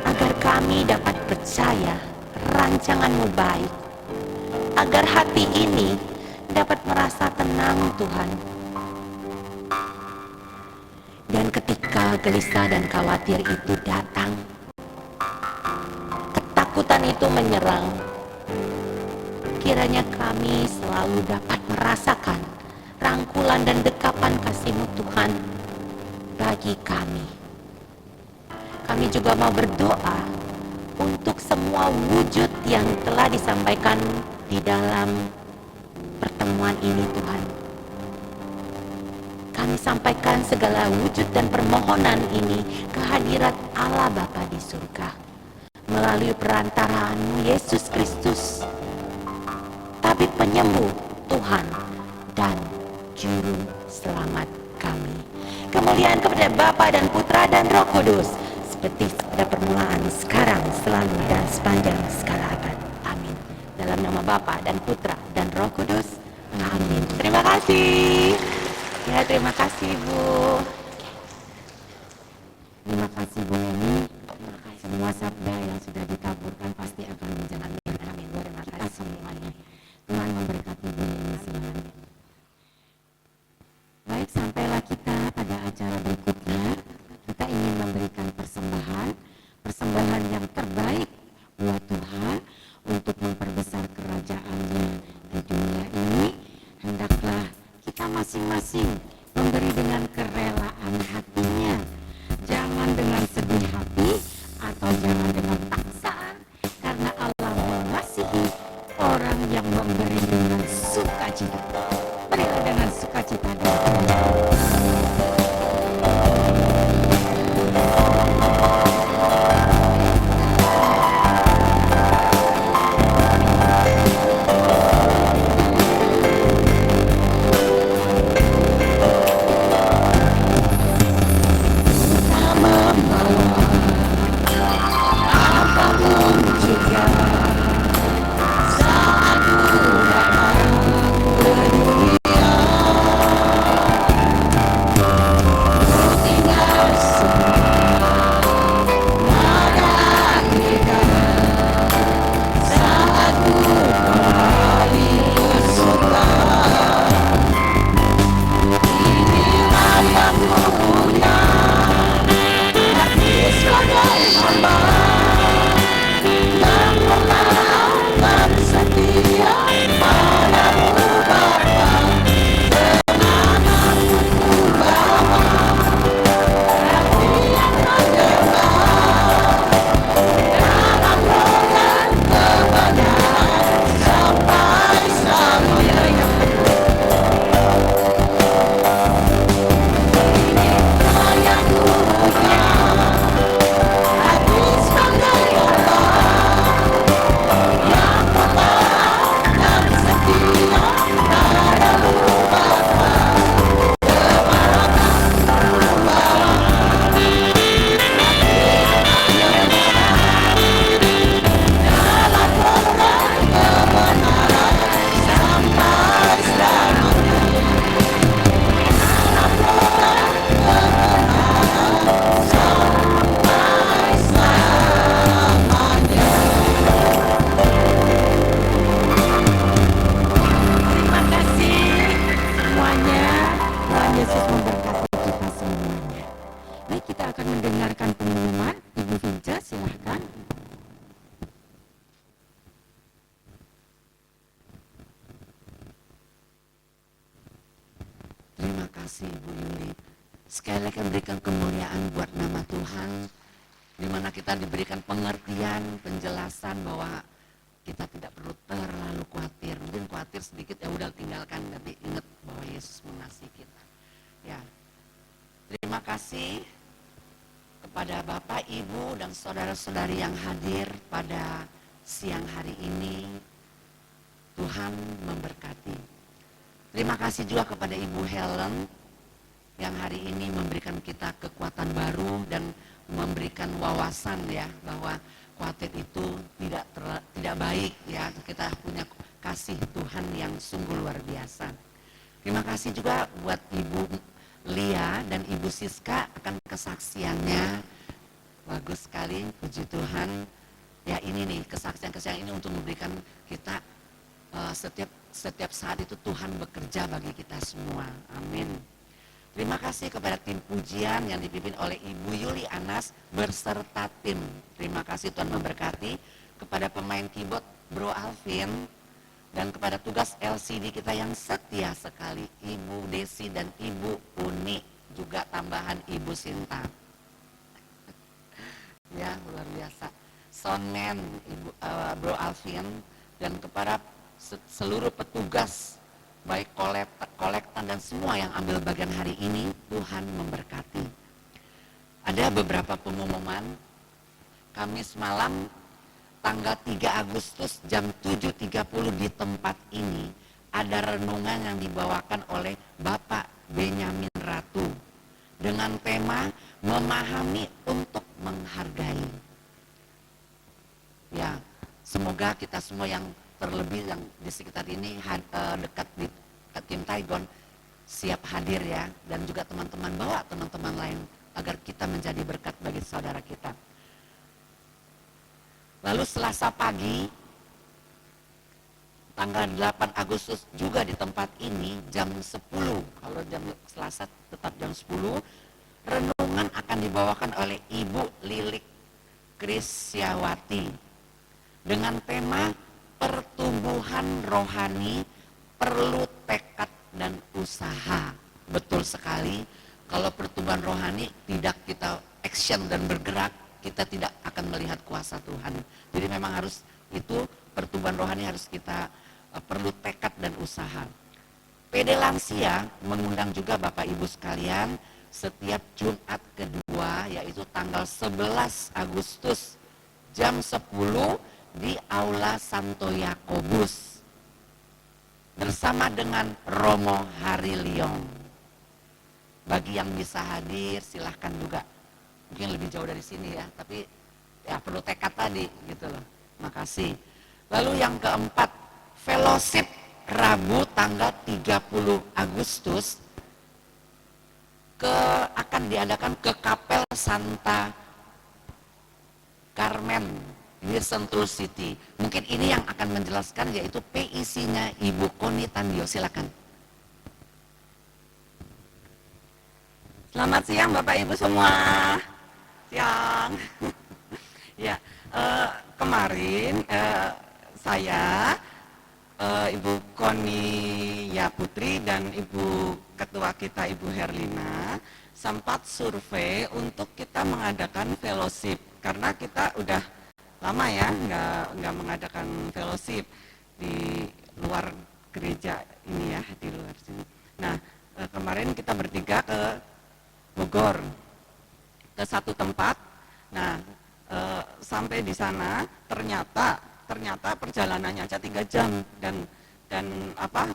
agar kami dapat percaya rancangan-Mu baik, agar hati ini dapat merasa tenang Tuhan. Dan ketika gelisah dan khawatir itu datang, ketakutan itu menyerang, kiranya kami selalu dapat merasakan rangkulan dan dekapan kasih-Mu Tuhan bagi kami. Kami juga mau berdoa untuk semua wujud yang telah disampaikan di dalam pertemuan ini Tuhan. Kami sampaikan segala wujud dan permohonan ini ke hadirat Allah Bapa di surga melalui perantaraan Yesus Kristus, Tabib penyembuh Tuhan dan Juru Selamat kami. Kemuliaan kepada Bapa dan Putra dan Roh Kudus, seperti pada permulaan, sekarang, selalu, dan sepanjang segala abad. Amin. Dalam nama Bapa dan Putra dan Roh Kudus. Amin. Terima kasih. Ya, terima kasih Bu. Terima kasih Bu Neni. Semua sabda yang sudah ditaburkan pasti akan menjalani Amin. Terima kita kasih. semuanya. Tuhan memberkati Bu Neni semuanya. Baik, sampailah kita pada acara berikutnya. Kita ingin memberikan persembahan yang terbaik buat Tuhan untuk memperbesar kerajaannya di dunia ini. Hendaklah kita masing-masing memberi dengan kerelaan hatinya, jangan dengan sedih hati atau jangan dengan paksaan, karena Allah mengasihi orang yang memberi dengan sukacita. Berilah dengan sukacita dan kasih Bu Yuli. Sekali lagi berikan kemuliaan buat nama Tuhan, di mana kita diberikan pengertian, penjelasan bahwa kita tidak perlu terlalu khawatir. Mungkin khawatir sedikit ya udah tinggalkan, tapi ingat bahwa Yesus mengasihi kita. Ya, terima kasih kepada Bapak, Ibu, dan saudara-saudari yang hadir pada siang hari ini. Tuhan memberkati. Terima kasih juga kepada Ibu Helen yang hari ini memberikan kita kekuatan baru dan memberikan wawasan ya bahwa khawatir itu tidak baik ya. Kita punya kasih Tuhan yang sungguh luar biasa. Terima kasih juga buat Ibu Lia dan Ibu Siska akan kesaksiannya. Bagus sekali, puji Tuhan. Ya ini nih kesaksian-kesaksian ini untuk memberikan kita setiap saat itu Tuhan bekerja bagi kita semua. Amin. Terima kasih kepada tim pujian yang dipimpin oleh Ibu Yuli Anas berserta tim. Terima kasih, Tuhan memberkati. Kepada pemain keyboard Bro Alvin dan kepada tugas LCD kita yang setia sekali Ibu Desi dan Ibu Uni, juga tambahan Ibu Sinta. Ya luar biasa. Soundman Bro Alvin dan kepada seluruh petugas baik kolektan dan semua yang ambil bagian hari ini, Tuhan memberkati. Ada beberapa pengumuman. Kamis malam tanggal 3 Agustus jam 7.30 di tempat ini ada renungan yang dibawakan oleh Bapak Benyamin Ratu dengan tema memahami untuk menghargai. Ya, semoga kita semua yang terlebih yang di sekitar ini dekat di tim Taigon siap hadir ya, dan juga teman-teman bawa teman-teman lain agar kita menjadi berkat bagi saudara kita. Lalu Selasa pagi tanggal 8 Agustus juga di tempat ini jam 10. Kalau jam Selasa tetap jam 10, renungan akan dibawakan oleh Ibu Lilik Krisyawati dengan tema pertumbuhan rohani perlu tekad dan usaha. Betul sekali, kalau pertumbuhan rohani tidak kita action dan bergerak, kita tidak akan melihat kuasa Tuhan. Jadi memang harus itu pertumbuhan rohani harus kita perlu tekad dan usaha. PD Lansia mengundang juga Bapak Ibu sekalian setiap Jumat kedua yaitu tanggal 11 Agustus jam 10 di Aula Santo Yakobus bersama dengan Romo Hariliong. Bagi yang bisa hadir silahkan juga, mungkin lebih jauh dari sini ya, tapi ya perlu tekad tadi gitu loh. Makasih. Lalu yang keempat, fellowship Rabu tanggal 30 Agustus akan diadakan ke Kapel Santa Carmen di Sentul City. Mungkin ini yang akan menjelaskan yaitu PIC-nya Ibu Koni Tandio. Silakan. Selamat siang Bapak Ibu semua. Siang. Ya, kemarin saya Ibu Koni ya Putri dan Ibu Ketua kita Ibu Herlina sempat survei untuk kita mengadakan fellowship karena kita udah lama ya nggak mengadakan fellowship di luar gereja ini ya, di luar sini. Nah kemarin kita bertiga ke Bogor ke satu tempat. Nah sampai di sana ternyata perjalanannya aja 3 jam dan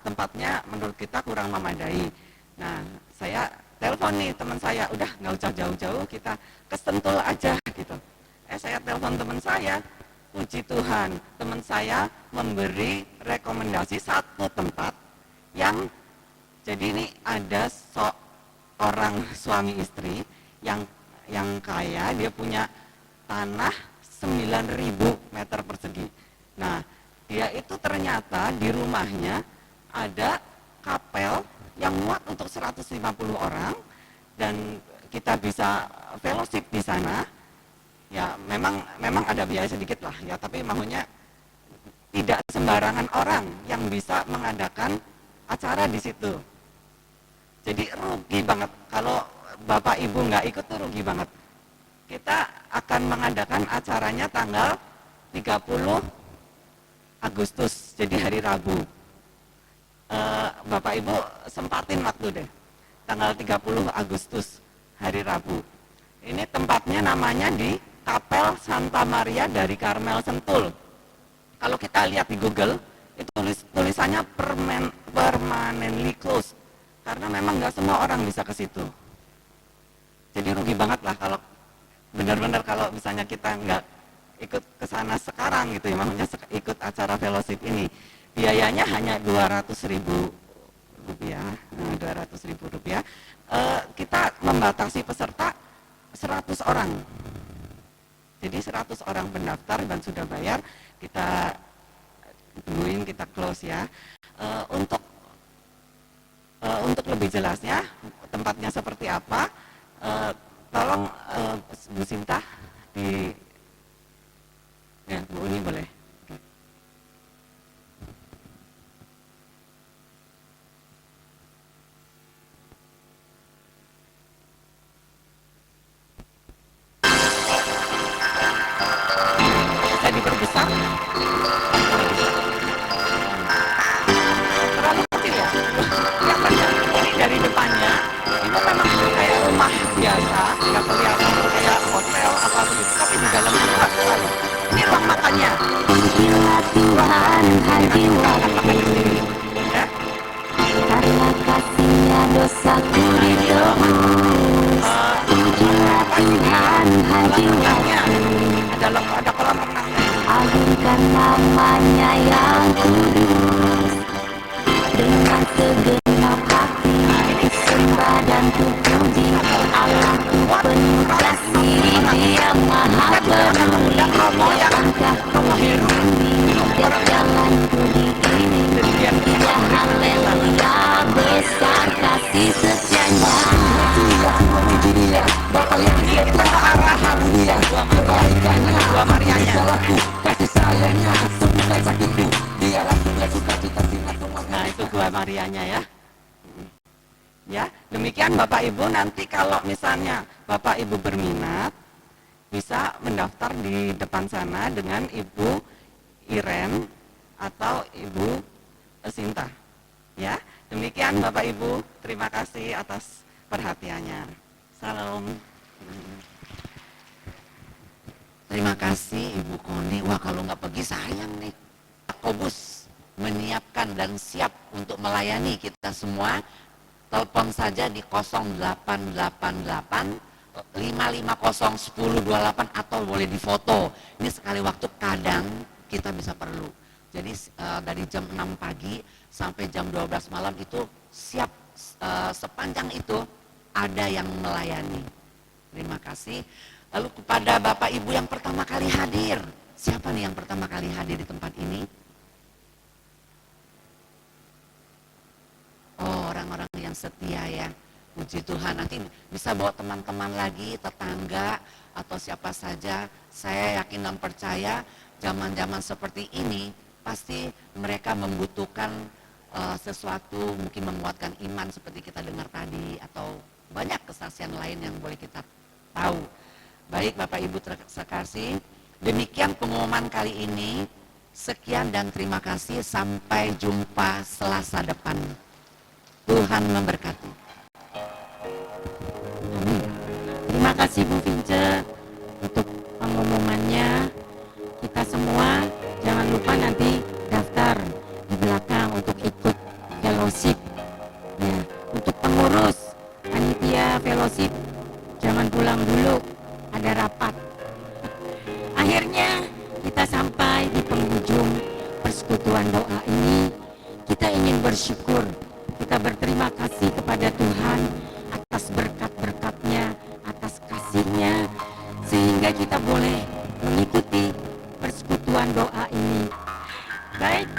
tempatnya menurut kita kurang memadai. Nah saya telepon nih teman saya, udah nggak usah jauh-jauh, kita ke Sentul aja gitu. Saya telepon teman saya, puji Tuhan, teman saya memberi rekomendasi satu tempat yang jadi ini ada seorang suami istri yang kaya, dia punya tanah 9.000 meter persegi. Nah, dia itu ternyata di rumahnya ada kapel yang muat untuk 150 orang dan kita bisa fellowship di sana. Ya, memang ada biaya sedikit lah ya, tapi maksudnya tidak sembarangan orang yang bisa mengadakan acara di situ. Jadi rugi banget kalau Bapak Ibu nggak ikut tuh, rugi banget. Kita akan mengadakan acaranya tanggal 30 Agustus, jadi hari Rabu. Bapak Ibu sempatin waktu deh, tanggal 30 Agustus, hari Rabu. Ini tempatnya namanya di Kapel Santa Maria dari Karmel Sentul. Kalau kita lihat di Google, itu tulisannya permanently closed, karena memang nggak semua orang bisa ke situ. Jadi rugi banget lah kalau benar-benar kalau misalnya kita nggak ikut ke sana sekarang gitu ya, maksudnya ikut acara fellowship ini, biayanya hanya 200.000 rupiah. 200.000 rupiah. Kita membatasi peserta 100 orang. Jadi 100 orang pendaftar dan sudah bayar, kita tungguin, kita close ya. Untuk lebih jelasnya tempatnya seperti apa, tolong Bu Sinta ya Bu Uni boleh. Saya diperbesar. Terlalu kecil ya? Kelihatannya. Ini dari depannya, ini memang kayak rumah biasa, nggak kelihatan kayak hotel apa begitu, tapi di dalamnya luas sekali. Ini ruang makannya. Pujilah Tuhan hadirat Ya. karena kasih-Nya dosaku ditebus. Pujilah Tuhan hadirat Ada kolam renangnya. agungkan namanya yang kudus. Dengan segenap hati sembah dan ku puji Allahku penuh kasih, Dia maha peduli. Langkah bumi dan jalanku diiringi Dia haleluya, besar kasih setianya. Bapa yang dia arahan dia, kebaikannya, Marianya. salahku, kasih sayangnya, sembuhkan sakitku, dia langsungnya suka cita Nah, itu Gua Marianya ya. Ya, demikian Bapak Ibu, nanti kalau misalnya Bapak Ibu berminat bisa mendaftar di depan sana dengan Ibu Iren atau Ibu Sinta. Ya, demikian Bapak Ibu, terima kasih atas perhatiannya. Salam. Terima kasih Ibu Koni. Wah, kalau nggak pergi sayang nih. Yakobus menyiapkan dan siap untuk melayani kita semua. Telepon saja di 0888 550 1028 atau boleh difoto. Ini sekali waktu kadang kita bisa perlu. Jadi dari jam 6 pagi sampai jam 12 malam itu siap, sepanjang itu ada yang melayani. Terima kasih. Lalu kepada Bapak Ibu yang pertama kali hadir, siapa nih yang pertama kali hadir di tempat ini? Oh, orang-orang yang setia ya. Puji Tuhan, nanti bisa bawa teman-teman lagi, tetangga atau siapa saja. Saya yakin dan percaya zaman-zaman seperti ini pasti mereka membutuhkan sesuatu, mungkin menguatkan iman seperti kita dengar tadi, atau banyak kesaksian lain yang boleh kita tahu. Baik Bapak Ibu sekasih, demikian pengumuman kali ini. Sekian dan terima kasih, sampai jumpa Selasa depan. Tuhan memberkati. Amin. Terima kasih Bu Vince untuk pengumumannya. Kita semua jangan lupa nanti daftar di belakang untuk ikut fellowship. Ya, untuk pengurus panitia fellowship jangan pulang dulu, ada rapat. Akhirnya kita sampai di penghujung persekutuan doa ini. Kita ingin bersyukur, kita berterima kasih kepada Tuhan atas berkat-berkat-Nya, atas kasih-Nya, sehingga kita boleh mengikuti persekutuan doa ini. Baik,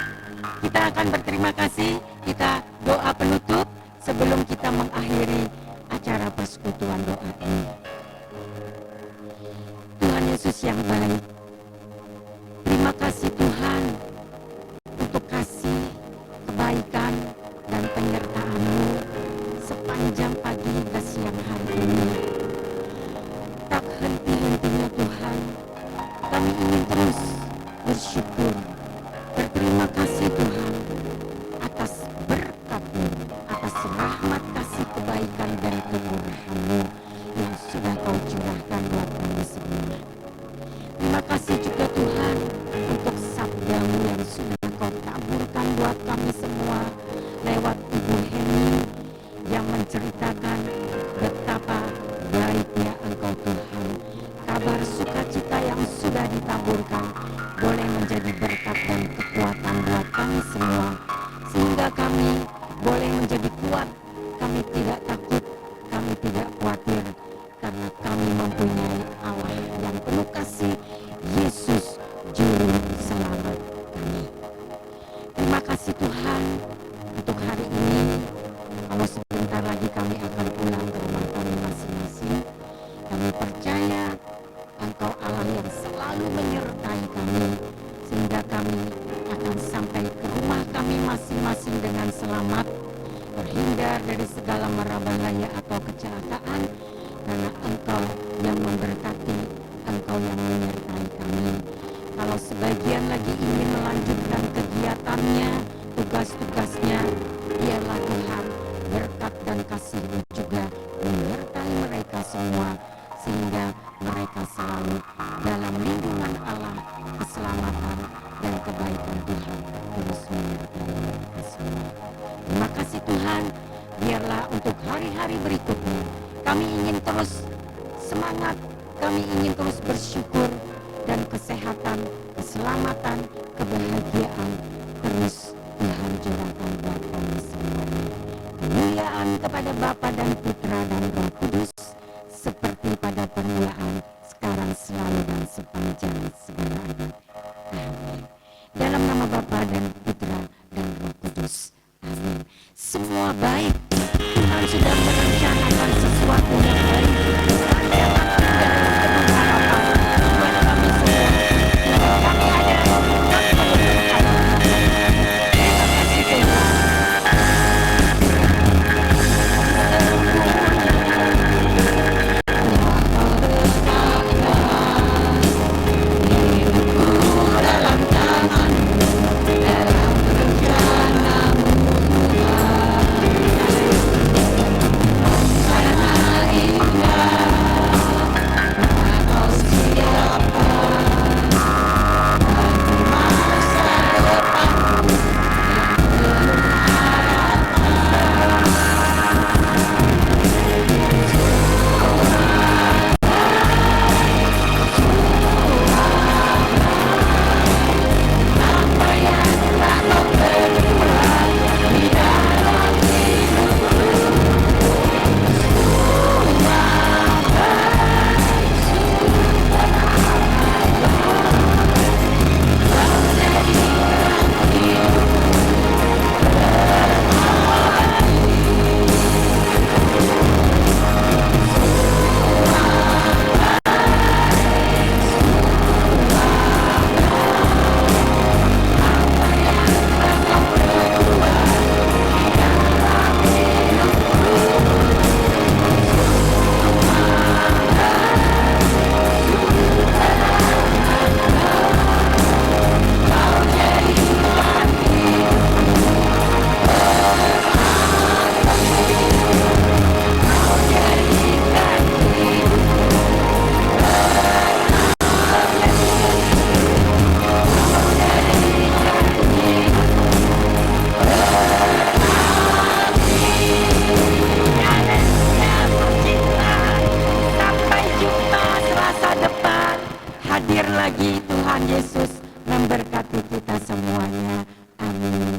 kita akan berterima kasih, kita doa penutup sebelum kita mengakhiri acara persekutuan doa ini. Tuhan Yesus yang baik, terima kasih Tuhan untuk kasih, kebaikan, dan penyertaan-Mu sepanjang pagi hingga siang hari ini. Tak henti-hentinya Tuhan, kami ingin terus bersyukur, berterima kasih Tuhan atas berkat-Mu, atas rahmat kasih kebaikan dan kemurahan-Mu yang sudah Kau curahkan buat kami semua. Terima kasih menceritakan betapa baiknya Engkau Tuhan. Kabar sukacita yang sudah ditaburkan boleh menjadi berkat dan kekuatan buat kami semua, sehingga kami boleh menjadi kuat. Kami tidak takut, kami tidak khawatir, karena kami mempunyai Allah yang penuh kasih, Yesus Juru Selamat kami. Terima kasih Tuhan untuk hari ini. Kalau sebentar lagi kami akan pulang ke rumah kami masing-masing, kami percaya Engkau Allah yang selalu menyertai kami, sehingga kami akan sampai ke rumah kami masing-masing dengan selamat, terhindar dari segala mara bahaya atau kecelakaan, karena Engkau yang memberkati, Engkau yang menyertai kami. Kalau sebagian lagi ingin melanjutkan kegiatannya, tugas-tugasnya, biarlah Tuhan berkat dan kasih-Mu juga menyertai mereka semua, sehingga mereka selalu dalam lindungan Allah, keselamatan dan kebaikan Tuhan terus menyertai mereka semua. Terima kasih Tuhan, biarlah untuk hari-hari berikutnya kami ingin terus semangat, kami ingin terus bersyukur, dan kesehatan, keselamatan, kebahagiaan terus Tuhan curahkan buat kami semuanya. Kemuliaan kepada Bapa dan Putra dan Roh Kudus, seperti pada permulaan, sekarang, selalu, dan sepanjang segala abad. Amin. Dalam nama Bapa dan Putra dan Roh Kudus. Amin. Semua baik. Tuhan sudah merencanakan sesuatu yang baik. Kami akan tinggal dengan penuh harapan buat kami semua. Kami ada tanpa berkat. Terima kasih Tuhan. Hadir lagi Tuhan Yesus memberkati kita semuanya. Amin.